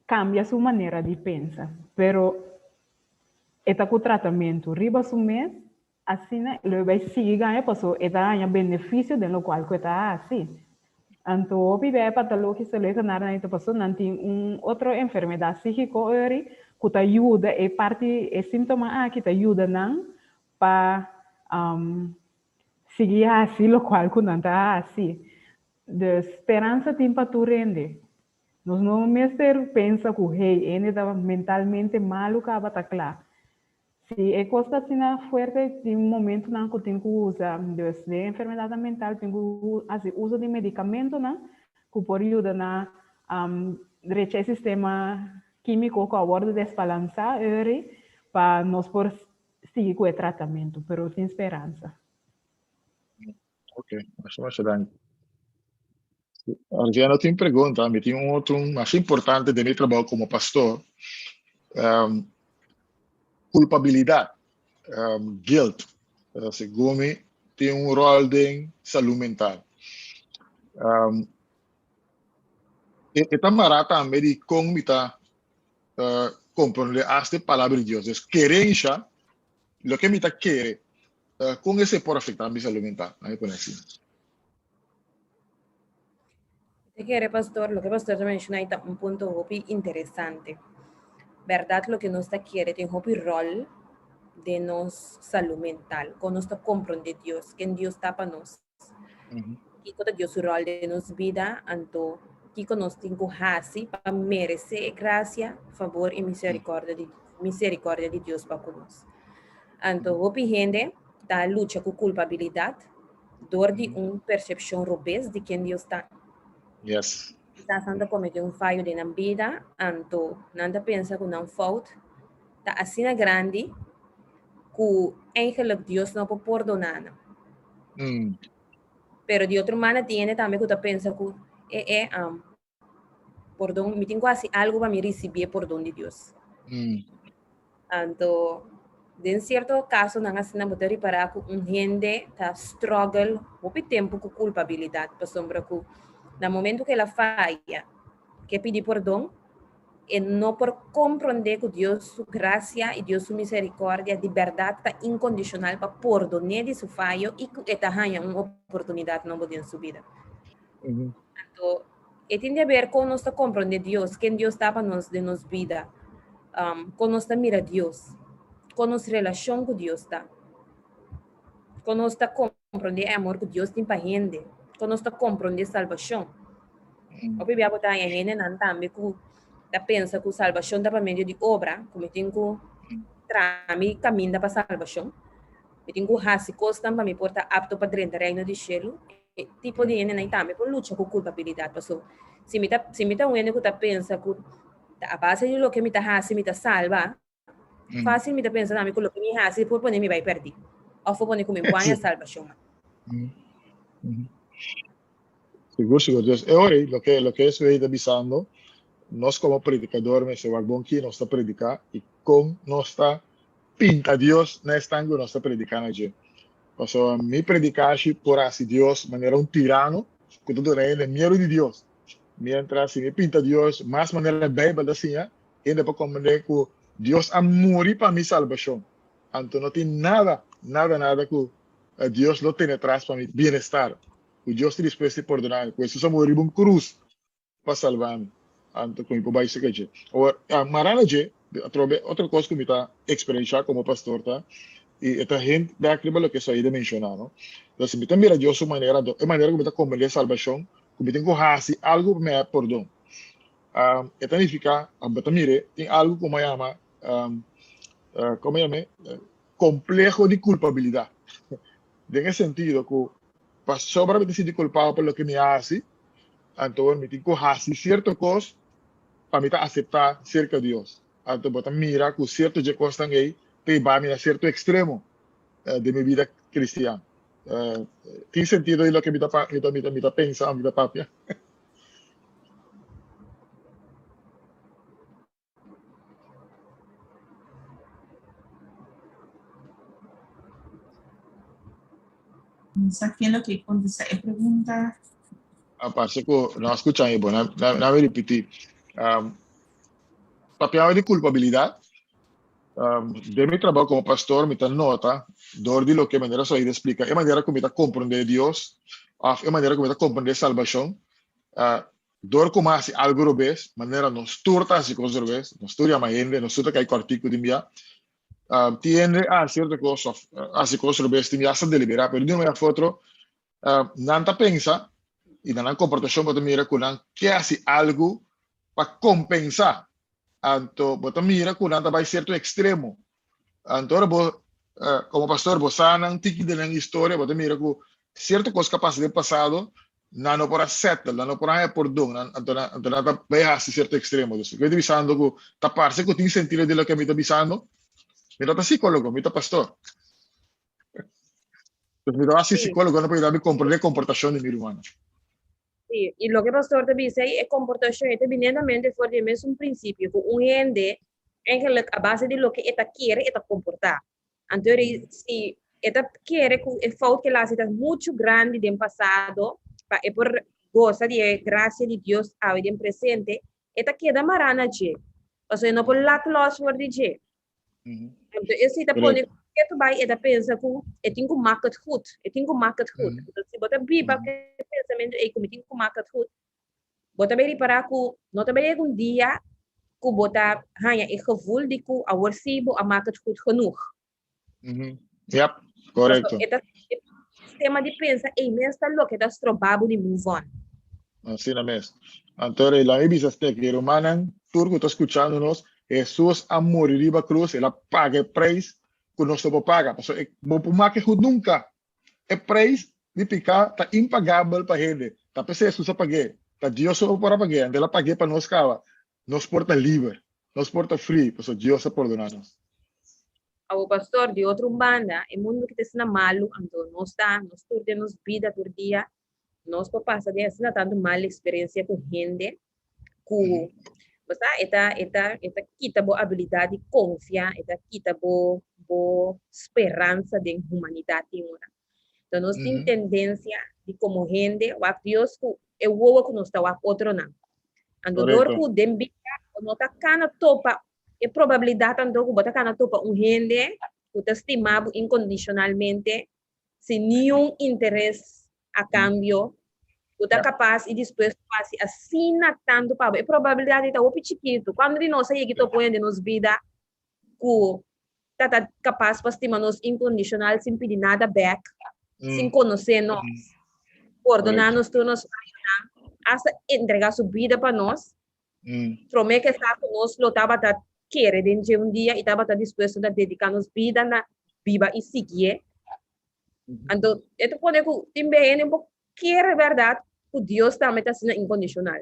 cambia sua maneira de pensar. Pero, está com o tratamento, riba su mês, assim, ele vai seguir ganhando, porque está ganhando benefício de lo qual está assim. Então, o bebê patológico se leva na área, então, não tem outra enfermidade psíquica, que te ajuda, é parte, é sintoma que te ajuda, não, para seguir assim, lo qual não está assim. De esperança tem para tu render. Nós não mesmo pensa que, hey, ele está mentalmente mal, que está claro. Se é coisa assim forte, tem momento não que tem que usar de enfermidade mental, tem que fazer uso de medicamento, não, que pode ajudar na o sistema químico que aborda desbalançar para nós por seguir com o tratamento, mas tem esperança. Ok, acho bem. Argiano tem pergunta, me tem outro mais importante de meu trabalho como pastor. Culpabilidade, guilt, segundo tem rol de saúde mental. Esta marata também de como está compreender esta palavra de Deus. Querência, o que me está querendo, como esse pode afetar a minha saúde mental? Não é conhecido. Te quiere, pastor, lo que pastor te menciona ahí un punto muy interesante. ¿Verdad? Lo que nos quiere tiene un rol de nos salud mental, con nuestro comprender Dios, que Dios está para nos. Y con Dios su rol de nos vida, anto, que con nos tengo así para merecer gracia, favor y misericordia de Dios para con nos. Anto, hopi gente, da lucha con culpabilidad, dor de una percepción robust de quien Dios está. Yes. Está sendo cometeu fallo na vida, anto nada pensa que não falta, tá assim grande que eigenlijk Deus não pode perdonar. Pero de outra maneira tem também que tá pensa que perdão, me tem quase algo para me receber perdão de Deus. Anto, em certo caso, não assim não pode reparar que gente tá struggle muito tempo com culpabilidade, para sombra que no momento que ela falha, que pedir perdão, e não por compreender que Deus, sua graça e Deus, sua misericórdia, de verdade, está incondicional para perdonar de seu falho e que está ganhando uma oportunidade nova em sua vida. Então, tiene a ver con nuestra comprender Dios, quien Dios está para nos de nos vida, con nuestra mira a Dios, con nuestra relación con Dios está, con nuestra comprender amor que Dios tiene para gente, con nuestra comprender salvación. O biblia botar em gente não também que da pensa que salvação dá para meio de obra, como tem que trame caminho para salvação. Eu tenho que fazer coisas para me portar apto para dentro do reino de céu. Tipo de gente não também por luta com culpabilidade, pessoal. Se me tá um gente que tá pensa que a base de lo que me tá fazendo me tá salva, fácil me tá pensando também que lo que me faz por poner me vai perder. Ou for poner como me põe a salvação. Seguro, seguro. Entonces, ahora lo que estoy avisando, nós como predicadores, se va aquí, nos está predicando y con nos está pinta Dios, no están con nos está predicando allí. O sea, mi predicación por así Dios, manera un tirano, que todo el miedo de Dios. Mientras si me pinta Dios, más manera la Biblia decía, y después comprender que Dios ha muerto para mi salvación. Entonces no tiene nada que Dios lo tiene atrás para mi bienestar. Que Dios te dispuesto a perdonar. Pues eso morir en cruz para salvarme. Entonces, como vai ser que ahora, marana otra cosa que me está experiencia como pastor, tá? Y esta gente da aquilo lo que soy de mencionar, ¿no? Entonces, me mira Dios su manera que me está comprender salvación, que me tengo que hacer algo para me dar perdón. Esta significa, mire, tem algo como llama, como llama, complejo de culpabilidad. En ese sentido, que para sobra me sentir culpable por lo que me hace, entonces me tengo que hacer ciertas cosas para me aceptar cerca de Dios. Entonces, mira que ciertas cosas están ahí, te van a cierto extremo de mi vida cristiana. ¿Tiene sentido de lo que me está pensando, mi papá? ¿Sabes lo que contesta la pregunta? Aparte que no escuchan, bueno, no me repetir. Papel de culpabilidad. De mi trabajo como pastor, me nota, de lo que manera soy de explicar, es manera que me comprender Dios, es manera que me comprender salvación, como hace algo revés, manera nos turta así cosas revés, nos turta más gente, nos turta que hay artículo de enviar, tiende a ciertas cosas, así cosas revés, tiende a ser deliberado, pero de una forma, nada pensa, y nada comportación, pero mira que hace algo para compensar. Anto, bota mira que nada vai certo extremo. Anto, como pastor, vos sanan tiki de la historia, bota mira que cierta cosa capaz de pasado, não para settle, não para perdão, anto nada vai a certo extremo. Então, eu estou dizendo que tá parece que tem sentido de lo que me está dizendo. Me está psicólogo, me está pastor. Então, me está psicólogo, não pode dar compreender a comportação de mi humano. Sí, y lo que el pastor te dice es comportación, es evidentemente fuera de un principio, que un gente, a base de lo que esta quiere, esta comportar. Entonces, si esta quiere, el falta que la hace es mucho grande del pasado, es por goza de gracia de Dios a en presente, esta queda marana, o sea, no por la clase de G. Entonces, si te pone que tu vai esta pensa que eu tenho que market goed, Então, se botar biba que pensamento é como tenho que market goed, botar bem para que não também um dia que botar hanya é gevoel de que a worsibo a market goed genoeg. Yep, correcto. Então, sistema de pensa é imenso lo que das probado de move on. Así na mesmo. Entonces, la Biblia dice que Romanan, tú que estás escuchándonos, Jesús a morir en la cruz, él paga el precio que nós não paga. Não pode que nunca. É preço de picar está impagável para ele. Tá pensando Jesus a pagar. Tá Deus só para pagar. Ela paga para nós cava. Nos porta livre. Nos porta free. Porque Deus a perdonar-nos. O pastor de outra banda, o mundo que está malo, então nós está, nós temos vida por dia, nós passamos de assim tanto mal experiência com gente, com esta quita boa habilidade de confiar, esta quita boa esperança de humanidade agora. Então nós temos tendência de como gente, o Deus que o ovo que nós está o outro não. Então dor que dembica, não está cana topa, é probabilidade então que bota cana topa gente que está estimado incondicionalmente, sem nenhum interesse a cambio, Tu tá capaz e disposto a fazer assim tanto para a probabilidade está muito chiquito. Quando de nós aí que tô põe de nos vida, que tá capaz para estimar nos incondicional sem pedir nada back, sem conhecer nós, ordenar nos tu nos hasta entregar sua vida para nós. Promete que está conosco, estava a querer de dia e estava disposto a dedicar nos vida na viva e seguir. Então, eu pode que também quer verdade que Deus também está sendo incondicional.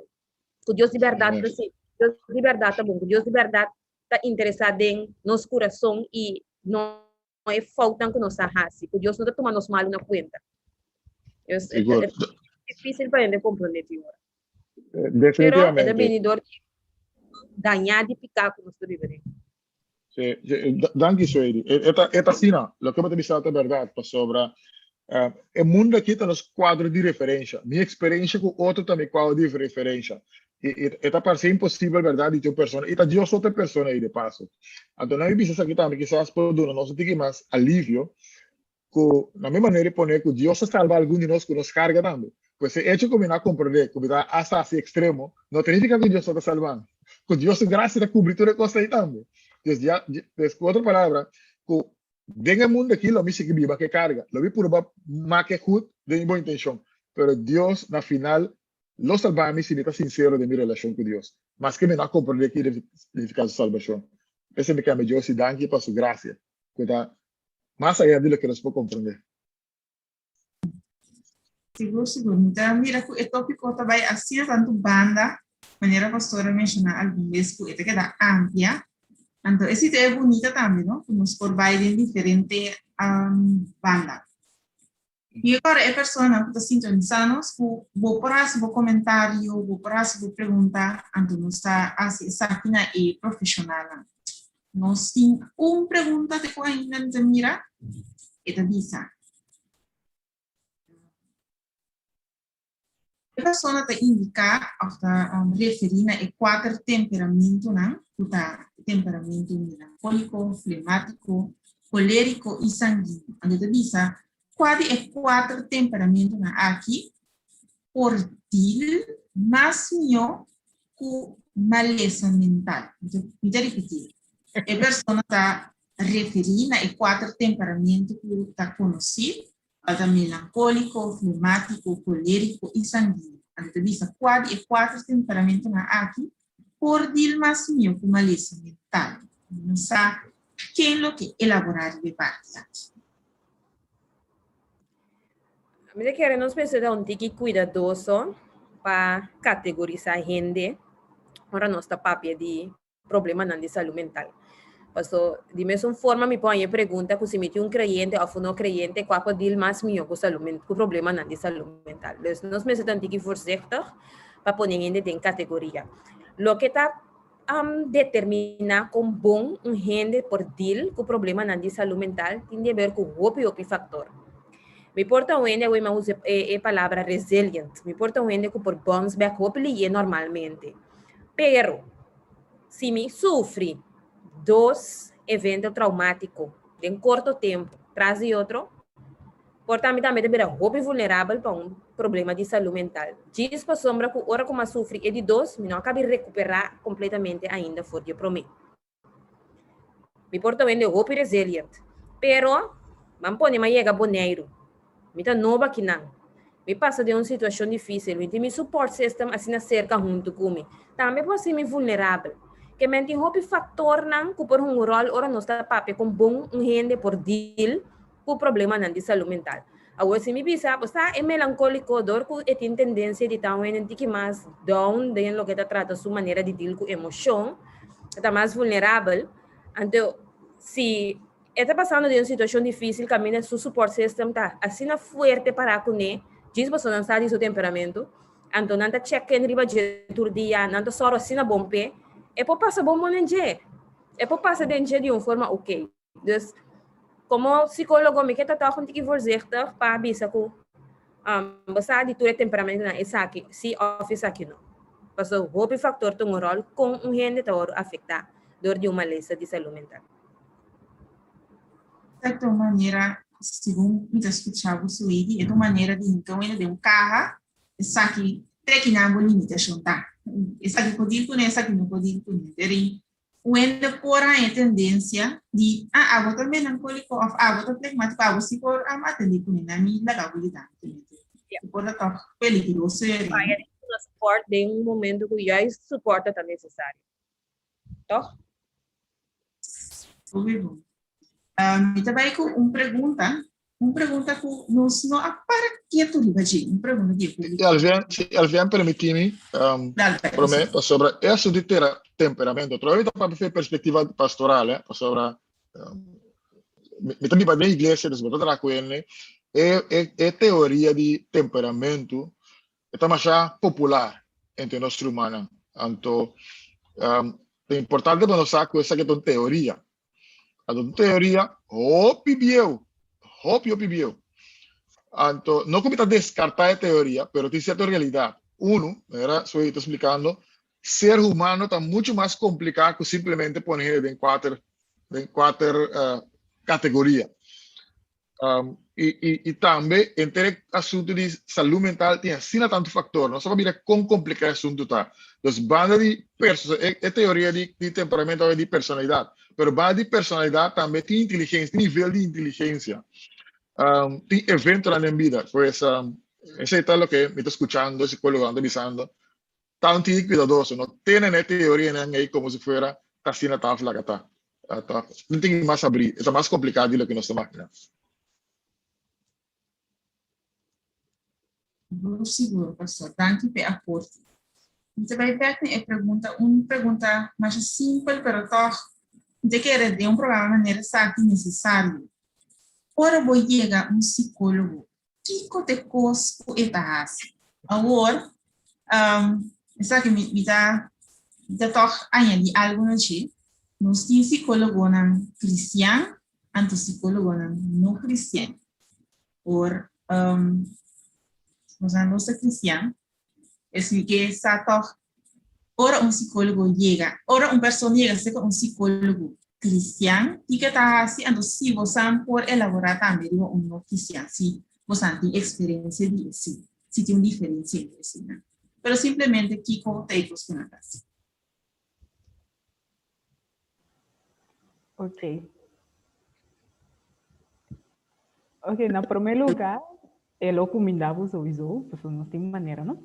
Que Deus de verdade está Deus de verdade tá bom. Que Deus de verdade está interessado em nosso coração e não é falta que nós façamos. Que Deus não está tomando nos mal na conta. É difícil para ele compreender. Pero é benidor ganhar de picar com nosso vivere. Sí, danke, Sueli. Esta cena, lo que me dice es verdad, sobre el mundo aquí tiene los cuadros de referencia. Mi experiencia con otro también cuadro de referencia. Y esta parece imposible, ¿verdad? De tu persona. Y Dios otra persona ahí de paso. Entonces, a mí dice aquí también, quizás por uno, no se tiene más alivio, que la misma manera de poner que Dios salva a alguno de nosotros que nos carga también. Pues el hecho de combinar comprender, que está hasta así extremo, no significa que Dios está salvando. Que Dios gracias a cubrir toda cosa ahí también. Entonces, ya, con otra palabra, que venga el mundo aquí, lo mismo que viva, que carga. Lo vi por más que good, de buena intención. Pero Dios, al final, lo salva a mí si está sincero de mi relación con Dios. Más que me no comprender que significa su salvación. Ese me cambia Dios y danke para su gracia. Que está más allá de lo que nos puede comprender. Seguro. Então, mira, o tópico também assim, tanto banda, maneira a pastora mencionar algumas vezes, que queda ampla. Então, esse é bonita também, não? Nos por baile diferente banda. E agora é pessoa que está sintonizando, vou parar se vou comentário, vou parar se vou perguntar, então nós está assim, essa aqui é profissional. Nós temos uma pergunta de qual ainda mira, e da visa. A pessoa está indicar, ou está referindo a 4 temperamentos, não? Temperamento melancólico, flemático, colérico e sanguíneo. Então, diz, quais é 4 temperamentos aqui? Por dir, mas melhor com maleza mental. Então, vou repetir. A pessoa está referindo a 4 temperamentos que está conhecido. Ada melancólico, flemático, colérico e sanguíneo. Então, diz, quais é 4 temperamentos aqui? Por dir mais meu com maleza mental. Não sabe quem é o que elaborar de parte aqui. Me queremos pensar um tique cuidadoso para categorizar a gente para nossa papel de problema de saúde mental. Paso, de mesma forma, me põe a pergunta que se me tem creyente ou não creyente, qual pode ir mais melhor com problema de saúde mental. Então, nós precisamos de voorzichtig para pôr gente em categoria. Lo que está determina com bom gente por deal com problema de saúde mental tem a ver com o factor. Me importa o gente, eu uso a palavra resilient. Me importa o gente que por bounce back normalmente. Pero, se me sofre 2 eventos traumáticos em curto tempo, traz de outro, portanto, também deve ser vulnerável para problema de saúde mental. Diz para sombra que hora como sofre é de 2, não acaba de recuperar completamente ainda fora de prometo. Me porta bem de roupa resilient, pero não pode mais chegar boneiro. Me tá nova aqui não. Me passa de uma situação difícil, me tem meu support system assim na cerca junto comigo. Também pode ser vulnerável. Que me tem roupa fator não que por rol ora não está papel com bom gente por deal com problema de saúde mental. Agora, se me bisa, você é melancólico, dor que tem tendência de estar um que mais down, de lo que está tratando sua maneira de deal com emoção, está mais vulnerável. Então, se está passando de uma situação difícil, caminha seu support system está assim forte para com ele, diz você não sabe seu temperamento, então não está check-in riba de todo dia, não está só assim na bom pé, é para passar bom momento, é para passar de uma forma ok. Então, como psicólogo, me quero estar contigo voorzichtig para avisar que você de todo temperamento na essa aqui, se office aqui não. Porque o factor tem rol com gente que afeta dor de uma lesão de saúde mental. De certa maneira, segundo me escuchava o Sueli, é uma maneira de então ele de um carro, essa aqui tem que não limitação tá essa aqui pode ir com essa aqui não pode ir com ele onde por a tendência de água também não pode com água também mas água se por a atender com na minha legal de dar por a toque peligroso Vai no suporte de um momento que já esse suporte está necessário. Então, muito bom. E também com uma pergunta que nos não para que tu liga de uma pergunta de Alvian permite-me prometo sobre isso de ter temperamento. Trovo para ver perspectiva pastoral, sobre me também para a igreja desbotar a coene é teoria de temperamento é mais popular entre nós humanos. Então é importante para nós saber essa que é uma teoria. A teoria opinião Então, no como descartar a teoria, pero tem cierta realidade. Uno, era só estou explicando, ser humano está muito mais complicado que simplesmente poner em quatro categorias. E também, entre assunto de saúde mental, tem assim tanto fator. Não só para como complicado o assunto está. Então, banda de é teoria de temperamento ou de personalidade. Pero banda de personalidade também tem inteligência, tem nível de inteligência. Tem evento na minha vida. Pues, ese es lo que me está escuchando, psicólogo, ando avisando. Tan cuidadoso, no tienen esta teoría ahí como si fuera tasina tan flaca. No tiene más abrir, es más complicado de lo que nos imaginamos. Seguro, pastor. Danke pelo aporte. Então, vai ver uma pergunta mais simples, pero toch, de que era de programa de maneira certa e necessário. Ora, vou chegar psicólogo. Que te cosco e tahas? Agora, essa que me dá toch añadir algo no chi. Nós temos psicólogo cristiano, antipsicólogo não cristiano. Or, nós somos cristianos. Es que está toch. Ora psicólogo chega. Ora persona chega a ser psicólogo cristiano. E que está assim, se você por elaborar também não cristiano, se você tem experiência disso, se tem uma diferença entre isso, né? Pero simplesmente que contextos que não está assim. Ok, na primeiro lugar, eu recomendava o aviso, porque não tem maneira, não?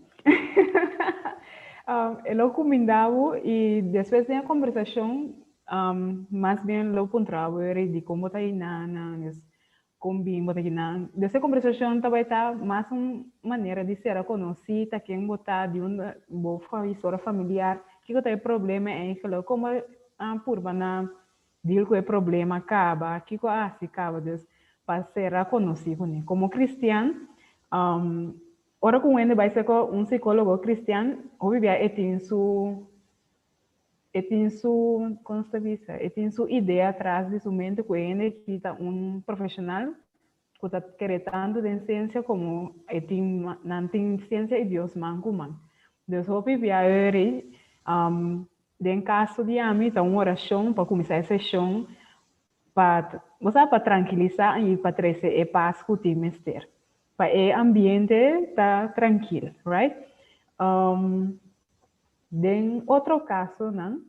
Eu recomendava e depois da conversação, mais bem eu encontrava de como está aí com bem botar na dessa conversação também está mais uma maneira de ser conhecida quem botar de uma boa história familiar que tem problema é que como por na deal com o problema acaba que se acaba para ser conhecido como cristiano ora com ele vai ser psicólogo cristiano obviamente tem sua ideia atrás de sua mente que ele que está profissional que está querendo de ciência como não tem ciência e Deus manco Deus obviamente em caso de mim está uma oração para começar a sessão para tranquilizar e para trazer a paz que temos ter para o ambiente estar tranquilo, right? Em outro caso, não?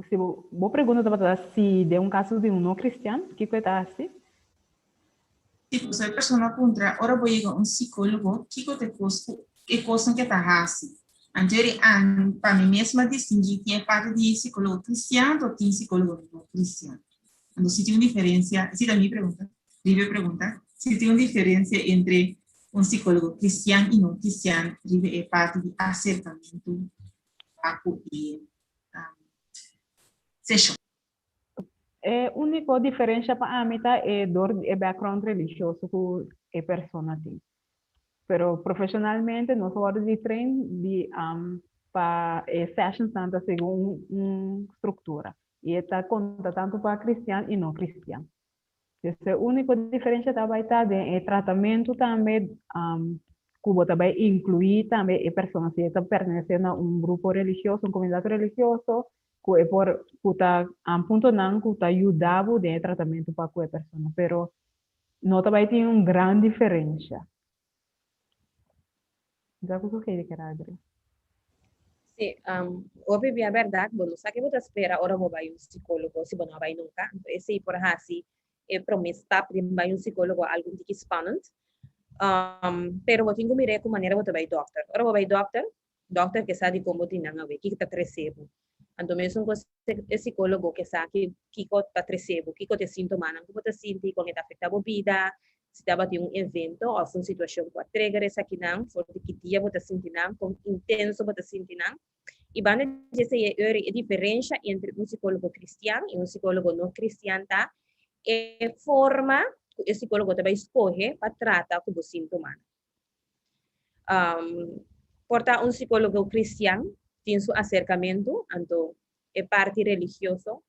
Se vou perguntar se de caso de não cristiano, que está assim? Se você é pessoa contra, ora vou ir psicólogo, que te custa, que coisa que está assim? Então, para mim mesma distinguir quem é parte de psicólogo cristiano ou tem psicólogo não cristiano. Então, se tem uma diferença, se também pergunta, se tem uma diferença entre psicólogo cristiano e não cristiano, é parte de acertamento a poder sessão. A única diferença para mim é o background religioso que a pessoa tem. Pero profissionalmente, nós vamos de treino para sessions tanto segundo uma estrutura. E está conta tanto para cristiano e não cristiano. Essa é a única diferença também está no tratamento também, que também inclui também a pessoa que está pertencendo a grupo religioso, uma comunidade religiosa, que é por está ponto não que está ajudando no tratamento para a pessoa, pero não também tem uma grande diferença. Já que sugerir que era Sí, obvio, é verdade, bom, não sabe que você espera, ora vou vai um psicólogo, se não vai nunca, então esse por assim, é promessa, vai um psicólogo, algo que expanente, pero eu tenho que maneira você vai doctor, ora vou vai doctor que sabe como tem nada a ver, que está recebo, então mesmo com esse psicólogo que sabe que está recebo, que te sintoma, como te sente, como te afeta a vida, se dava de evento ou uma situação que trigger essa aqui não, for que dia você sente não, com intenso você sente não, e banda dizer a diferença entre psicólogo cristiano e psicólogo não cristiano tá, é forma que o psicólogo também escolhe para tratar com o sintoma. Portanto, psicólogo cristiano tem seu acercamento, então é parte religioso,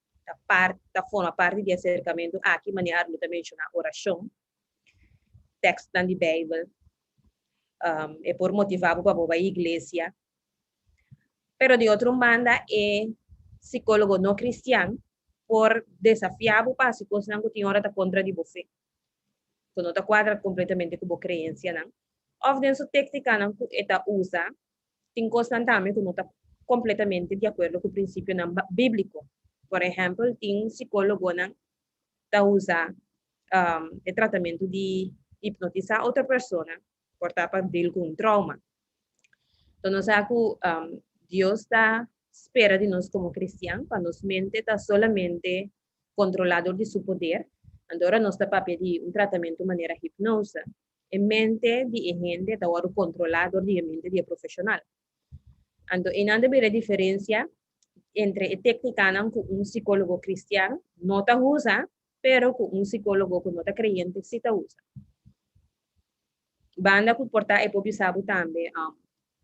forma parte de acercamento, aqui maneira também mencionar oração, texto da Bíblia, é por motivar para a igreja. Pero de outra banda, é psicólogo não cristiano por desafiar o básico, senão que tem hora está contra de você. Então, não está quadra completamente com a crença, não. Ou dentro da técnica não que está usa, tem constantemente que não está completamente de acordo com o princípio não bíblico. Por exemplo, tem psicólogo não está usa o tratamento de hipnotizar outra pessoa, por estar para deal com um trauma. Então, nós sabemos Deus está espera de nós como cristianos, para nos mente está solamente controlador de seu poder. Agora nós está para pedir um tratamento de maneira hipnose. Em mente de gente está o controlador de mente de profissional. Então, e não deve haver diferença entre a técnica com psicólogo cristiano não está usa, pero com psicólogo que não está creyente sí está usa. Banda que portar é pobre sabe também,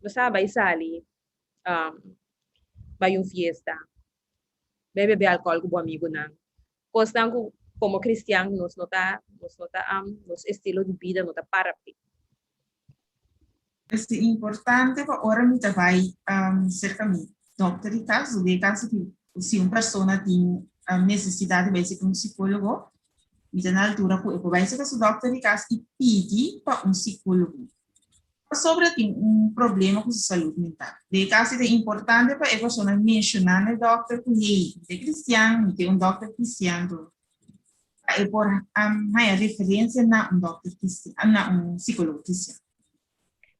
você vai sair vai fiesta, bebe álcool com o amigo não. Constante como cristiano nos nota nos estilo de vida nota para. É importante para ora me vai cerca de doctor e caso que se uma pessoa tem necessidade de ser um psicólogo, e na altura que vai ser o doctor e caso e pedir para um psicólogo. Sobre tem problema com saúde mental. De caso é importante para a pessoa mencionar o doctor que é cristiano, tem doctor cristiano. É por a referência na doctor cristiano, na psicólogo cristiano.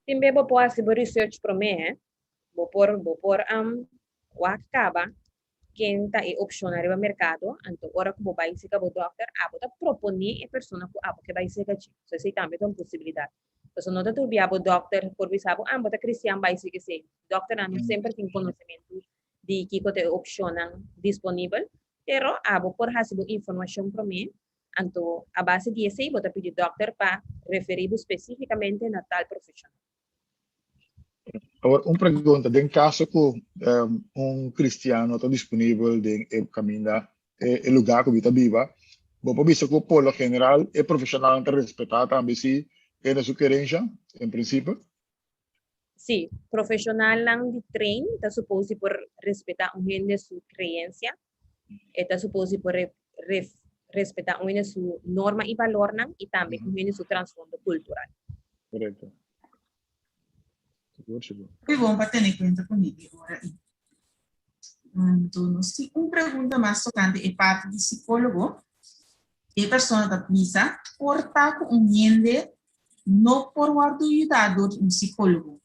Também vou fazer research para mim, vou por o acaba quem está é opcionário no mercado, então agora que vai ser o doctor, vou proponer a pessoa que vai ser que isso também é uma possibilidade. Então, não estou vendo o doctor por visar, bota cristiano vai ser que sei. Doctor não sempre tem conhecimento de que tem opção disponível, pero vou por fazer informação para mim. Então, a base disso, vou pedir doctor para referir especificamente na tal profissional. Agora, uma pergunta, em caso que cristiano está disponível em caminho do lugar que está viva, vou ver que por lo general é profissional está respeitado também se é sua querência, em princípio? Sim, profissional de treino está suposto por respeitar gente sua crença, está suposto por respeitar sua norma e valor e também seu transfondo cultural. Correto. Foi bom para ter em conta comigo agora. Então, nós temos uma pergunta mais tocante é parte do psicólogo. A pessoa da missa porta com um mente não por ajudar de um psicólogo,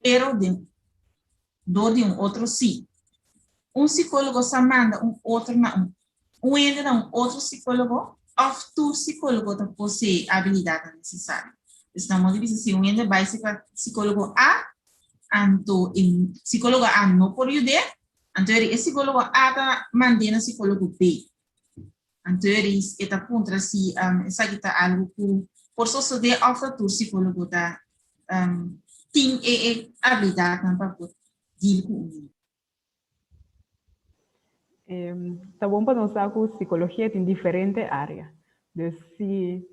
pero de outro sim. Um psicólogo se manda outro ente a outro psicólogo, ou tu psicólogo te possui a habilidade necessária. Estamos dizendo que vai ser psicólogo A, então psicólogo A não pode ajudar, então o psicólogo A está mandando o psicólogo B. Então está contra si, essa está algo que por isso de oferta o psicólogo está tem a habilidade para deal com ele. Tá bom para nós que a psicologia tem diferentes áreas. Então, se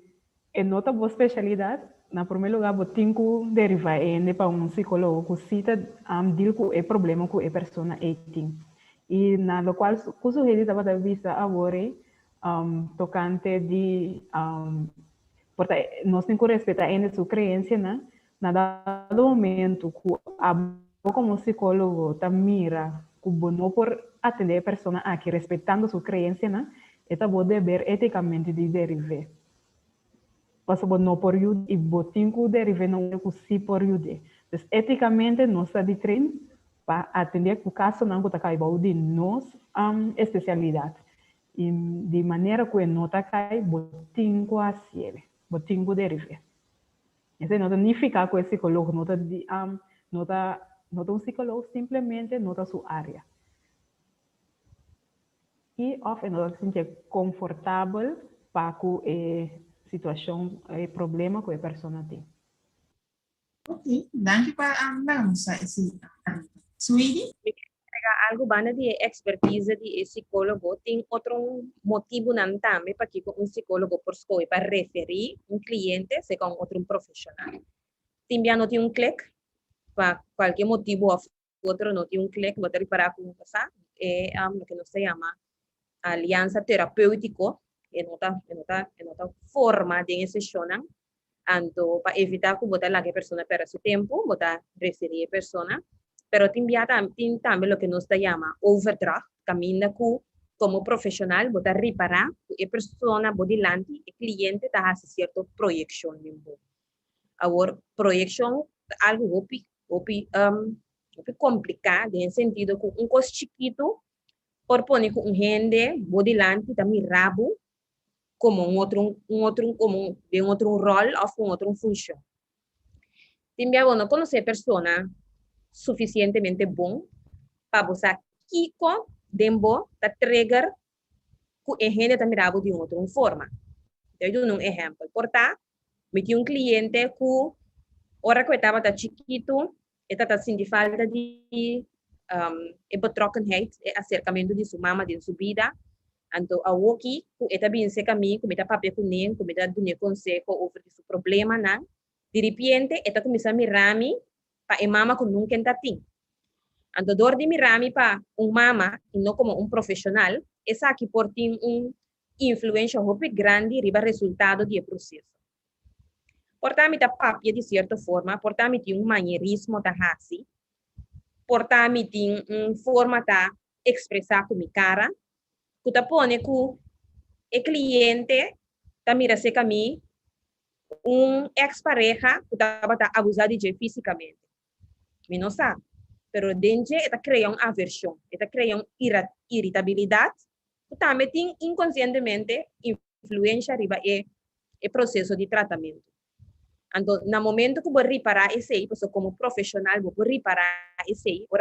nota boa especialidade, na primeiro lugar, você tem que derivar para um psicólogo que cita deal com o problema que a pessoa tem. E na lo qual o sujeito estava vista agora tocante de nós temos que respeitar a sua crença, né? Na dado momento que como psicólogo ta mira que no por atender a persona aquí respetando su creencia, ¿no? Esta vos deber éticamente de derivar. Paso no por ayudar y botín que derive no es sí por ayudar. Entonces, éticamente no está de tren para atender el caso no que está de nos especialidad. Y de manera que no está cae botín que hacer, botín que derive. Eso no significa que el psicólogo no está un psicólogo, simplemente no está su área. Y of no se siente confortável para que situação, problema que a pessoa tem. Ok, dank je para lança esse. Sweetie? Algo bana de expertise de psicólogo tem outro motivo não também para que um psicólogo por escolher para referir um cliente se com outro profissional. Também não tem um clique para qualquer motivo ou outro não tem um clique para reparar com você é o que nós chama aliança terapêutico é nota forma de sessão anto para evitar que botar lá que a pessoa perca seu tempo botar referir a pessoa. Pero también lo que nos llama overdraft, camina como profesional, bota reparar, a persona, delante, el cliente está haciendo cierta proyección. Ahora, proyección algo complicado, en el sentido que un cosa chiquito, por poner un gente, delante, está mirando como un otro rol o un otro función. También, bueno, conocer persona suficientemente bom para você kiko dembo da trigger que a gente está mirando de outra forma. Eu dou um exemplo. Portanto, me tinha cliente que hora que eu estava chiquito, estava sentindo falta de betrokkenheid, acercamento de sua mama, de sua vida. Então, a Woki, que estava bem se caminho, que me dá papel com nem, que me dá conselho sobre o problema, não. De repente, ela começou a mirar para a mama que nunca está tem. Então, dor de mirami para mama, e não como profissional, essa aqui por ter influência muito grande riba resultado do processo. Portanto, está papia de certa forma, portanto, tem manierismo da raça, portanto, tem forma de expressar com minha cara, que está pone que o cliente está mirando se caminho, ex-pareja que estava abusando de fisicamente. Me não sabe. Pero dentro está criando aversão, está criando irritabilidade, que também tem inconscientemente influência riba o processo de tratamento. Então, no momento que você reparar isso aí, como profissional, você reparar isso aí, por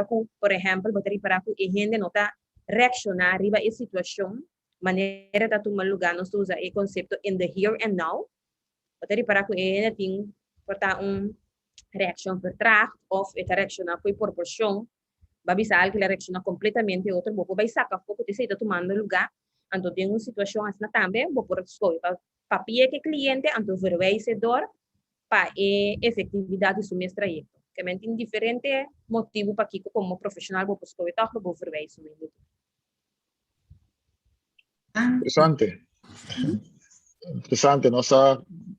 exemplo, você reparar que a gente não está reaccionando riba a situação, maneira de tomar lugar, nós usamos o conceito in the here and now, você reparar que a gente tem, portanto, reacción vertraagd of esta reacción por proporción, va a avisar que la reacción completamente otro, vos vais a sacar poco, te está tomando lugar, entonces en una situación así también, vos por escoger para pie que cliente, entonces vencedor para efectividad de su trayecto. Que me tiene diferentes motivos para que como profesional vos escoger todo, vos veis su mismo. Interessante,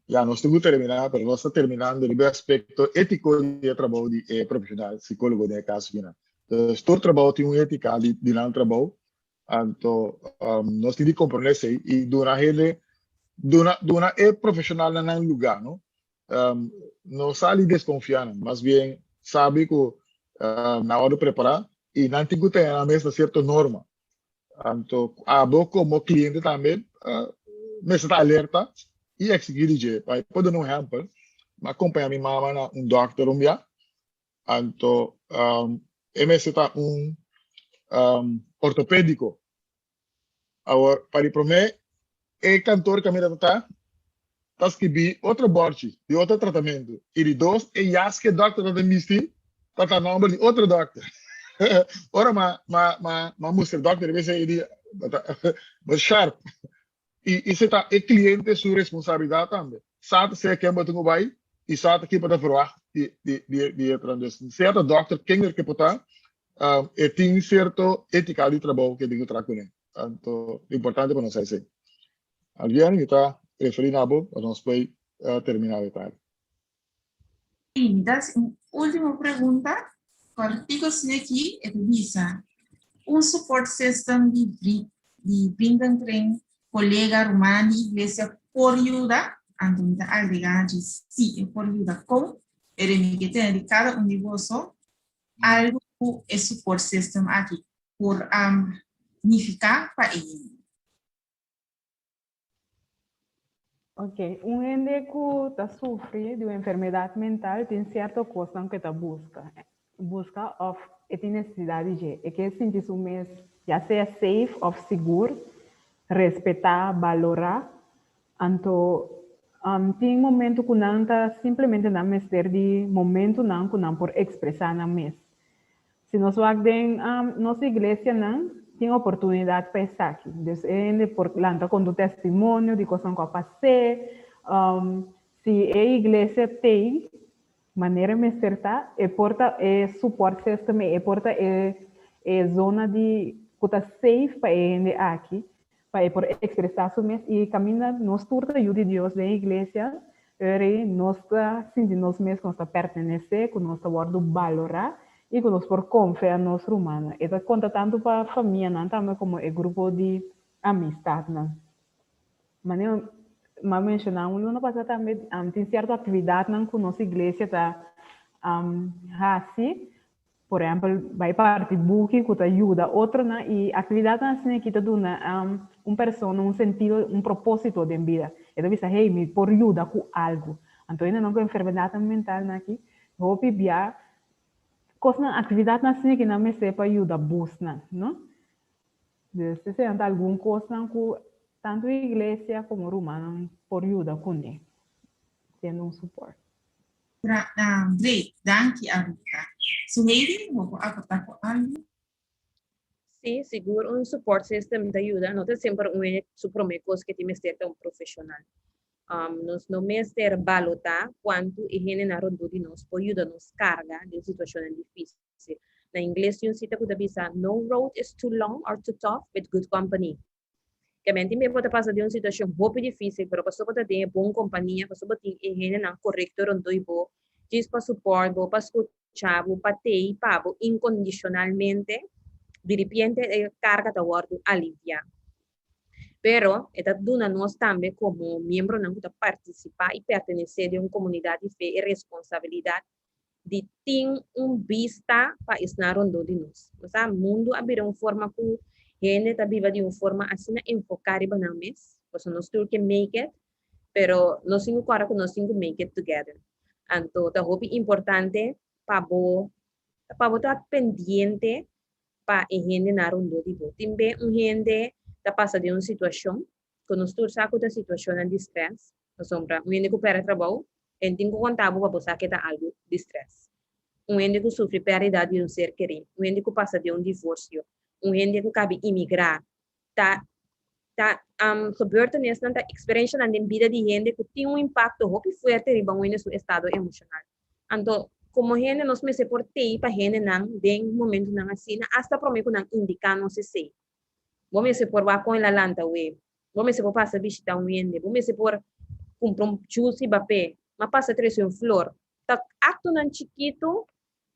já nós temos que terminar, mas nós estamos terminando o aspecto ético do trabalho de profissional, psicólogo, no caso. Então, todo trabalho tem uma ética de não trabalho, então, nós temos que compreender e donar ele, donar profissional em lugar, não? Não sai desconfiando, mas bem, sabe que na hora de preparar, e não tem que ter a mesma certa norma. Então, como cliente também, mas está alerta e exigir pai pode não exemplo mas acompanha minha mama na doctor então MS está ortopédico agora para prometer cantor que mira tá que bi outro borte de outro tratamento e de dois e as que doctor da misti tá nome de outro doctor ora mas mostra doctor deve ser ele mas sharp. E você está é cliente sua responsabilidade também. Sabe se é quem vai ter vai e sabe aqui para provar de transição. Certo doctor quem é que pode e tem certo ética de trabalho que tem que trazer. Então importante para nós é isso. Alguém está referindo a nós vai terminar a tarde. Y das una última pregunta. Artigo aqui é visa support system de brinda entre colega romano e igreja por ajuda, então a agregar de sim por ajuda com que tem de cada negócio algo é support system aqui por significar para ele. Ok, un ende que está sufre de una enfermedad mental tiene cierta cosa que está busca of tiene necesidad de que sentir su mes ya sea safe o seguro, respetar, valorar, anto tem momento que não está simplesmente na mester de momento não que não por expressar na mes. Se nós vamos nossa igreja não tem oportunidade para estar aqui. Então, por lá com o testemunho de coisas que eu passei, se a igreja tem maneira de acertar, é porta suporte sistema, é porta zona de que está safe para ele aqui, para por expressar sua mes e caminhar nós turta ajuda de Deus da igreja, nós sentimos nós mesmos que nós pertencer, que nós estamos valorar e que nós por confiar nos humanos. Isso conta tanto para a família, não também como o grupo de amistade, não. Mas mencionamos no passado também tem certa atividade não que nossa igreja está assim, por exemplo, vai parte book que ajuda outra não e atividade assim que está dando persona sentido, propósito de vida. Então bisa hey me por ajuda com algo. Então ainda não com enfermidade mental aqui, vou pedir coisa atividade assim que não me sepa ajuda busca, não? Se se anda alguma coisa que tanto a igreja como o humano por ajuda com ele, tendo suporte. Great, danke Arika. Suheiri, mo po aportar ko algo? Sí, seguro support system te ayuda. No te siempre supромecos que tienes que ser un profesional. Nos no mester balota quanto e generar de nos por ayuda nos carga de situaciones difíciles. Na inglés yung cita ko bisa no road is too long or too tough with good company. Que mente me pode passar de uma situação muito difícil, pero passou para ter boa companhia, passou para ter gente não correto rondo e bo, diz para suporte, bo para escutar, bo para ter pavo incondicionalmente, de repente a carga da guarda alivia. Pero esta duna nós também como membro não que participar e pertencer de uma comunidade de fé e responsabilidade de ter vista para estar rondo de nós. O mundo abrir uma forma que gente está viva de uma forma assim enfocada em bananas, porque nós temos que make it, pero nós temos que nós temos que make it together. Então, é muito importante para estar pendiente para a gente na ronda de voto. Também gente está passando de uma situação, que nós temos da situação de estresse, nós somos gente que perde trabalho, e tem que contar para você que está algo de estresse. Gente que sofre perda de um ser querido, gente que passa de um divórcio, gente que cabe imigrar, gebeurtenis na experiência na vida de gente que tem impacto muito forte em seu estado emocional. Então, como gente nós me suportei para gente não, de momento não assim, hasta para mim que não indicar não se sei. Vamos se por com a lanta we, vamos se por passar visitar gente, vamos se por comprar juice papel, mas passa três flor. Tá acto não chiquito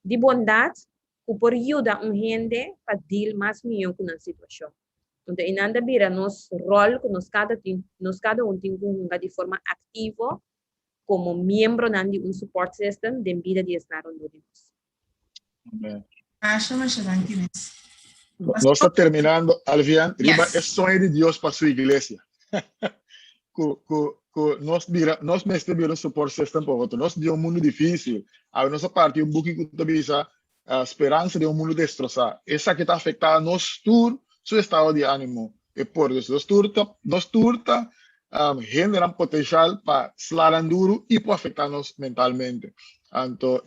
de bondade que por ajuda gente para deal mais melhor com a situação. Então, inanda bira nos rol que nos cada um tem de forma ativa como membro de um support system de vida de estar onde nós. Acho mas danke mesmo. Nós estamos terminando, Alvian, riba é sonho de Deus para sua igreja. Nós mestre vira support system para outro. Nós de um mundo difícil, a nossa parte um pouco que tu bisa a esperança de um mundo destroçado. Essa que está afetando nós tudo seu estado de ânimo. E por isso, nós turta generam potencial para slar duro e para afetar-nos mentalmente. Então,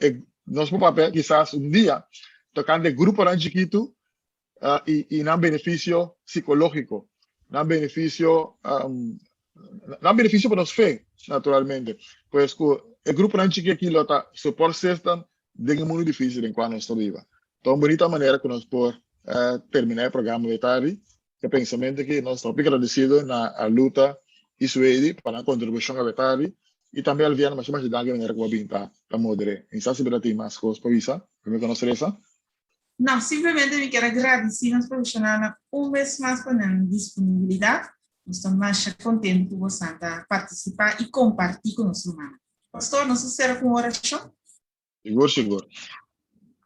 nós papel quizás dia tocando de grupo tan chiquito e não benefício psicológico, não benefício para nós fé, naturalmente. Pois o grupo tan chiquito aqui está support system de um mundo difícil enquanto nós estamos vivos. Então, bonita maneira que nós podemos terminar o programa de tarde, que pensamento que nós estamos agradecidos na luta Isuedi para a contribuição a tarde E também Alviano, mas de dar alguém com a binta, a modere. Em sasi berarti mais coisas para visa. Como conocer essa? Não, simplesmente me quero agradecer aos profissionais vez mais por a disponibilidade. Estou mais contente por você participar e compartilhar com o nosso irmão. Pastor, nós será com oração? Seguro.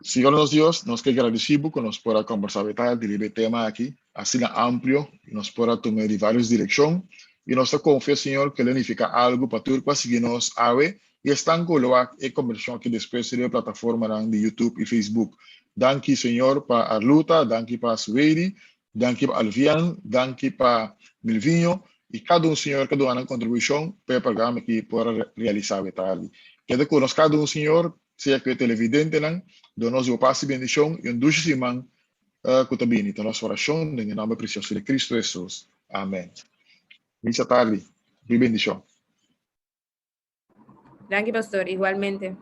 Senhor Deus, nós que agradecemos que nós podemos conversar de tema aqui, assim amplo, e nós podemos tomar de várias direções, e nós confiamos, Senhor, que ele fica algo para tudo, para seguir-nos a ver, e estão colocar a conversão que depois seria a plataforma de YouTube e Facebook. Danke, Senhor, para Arluta, danke para Sueli, danke para Alvian, danke para Milvinho, e cada Senhor, cada uma contribuição para o programa que pode realizar. Queda conosco cada Senhor, seja que é televidente, donos o passe bendição e dulce semana que também então nossa oração em nome precioso de Cristo Jesus. Amém. Missa tarde. Bendição. Danke, pastor, igualmente.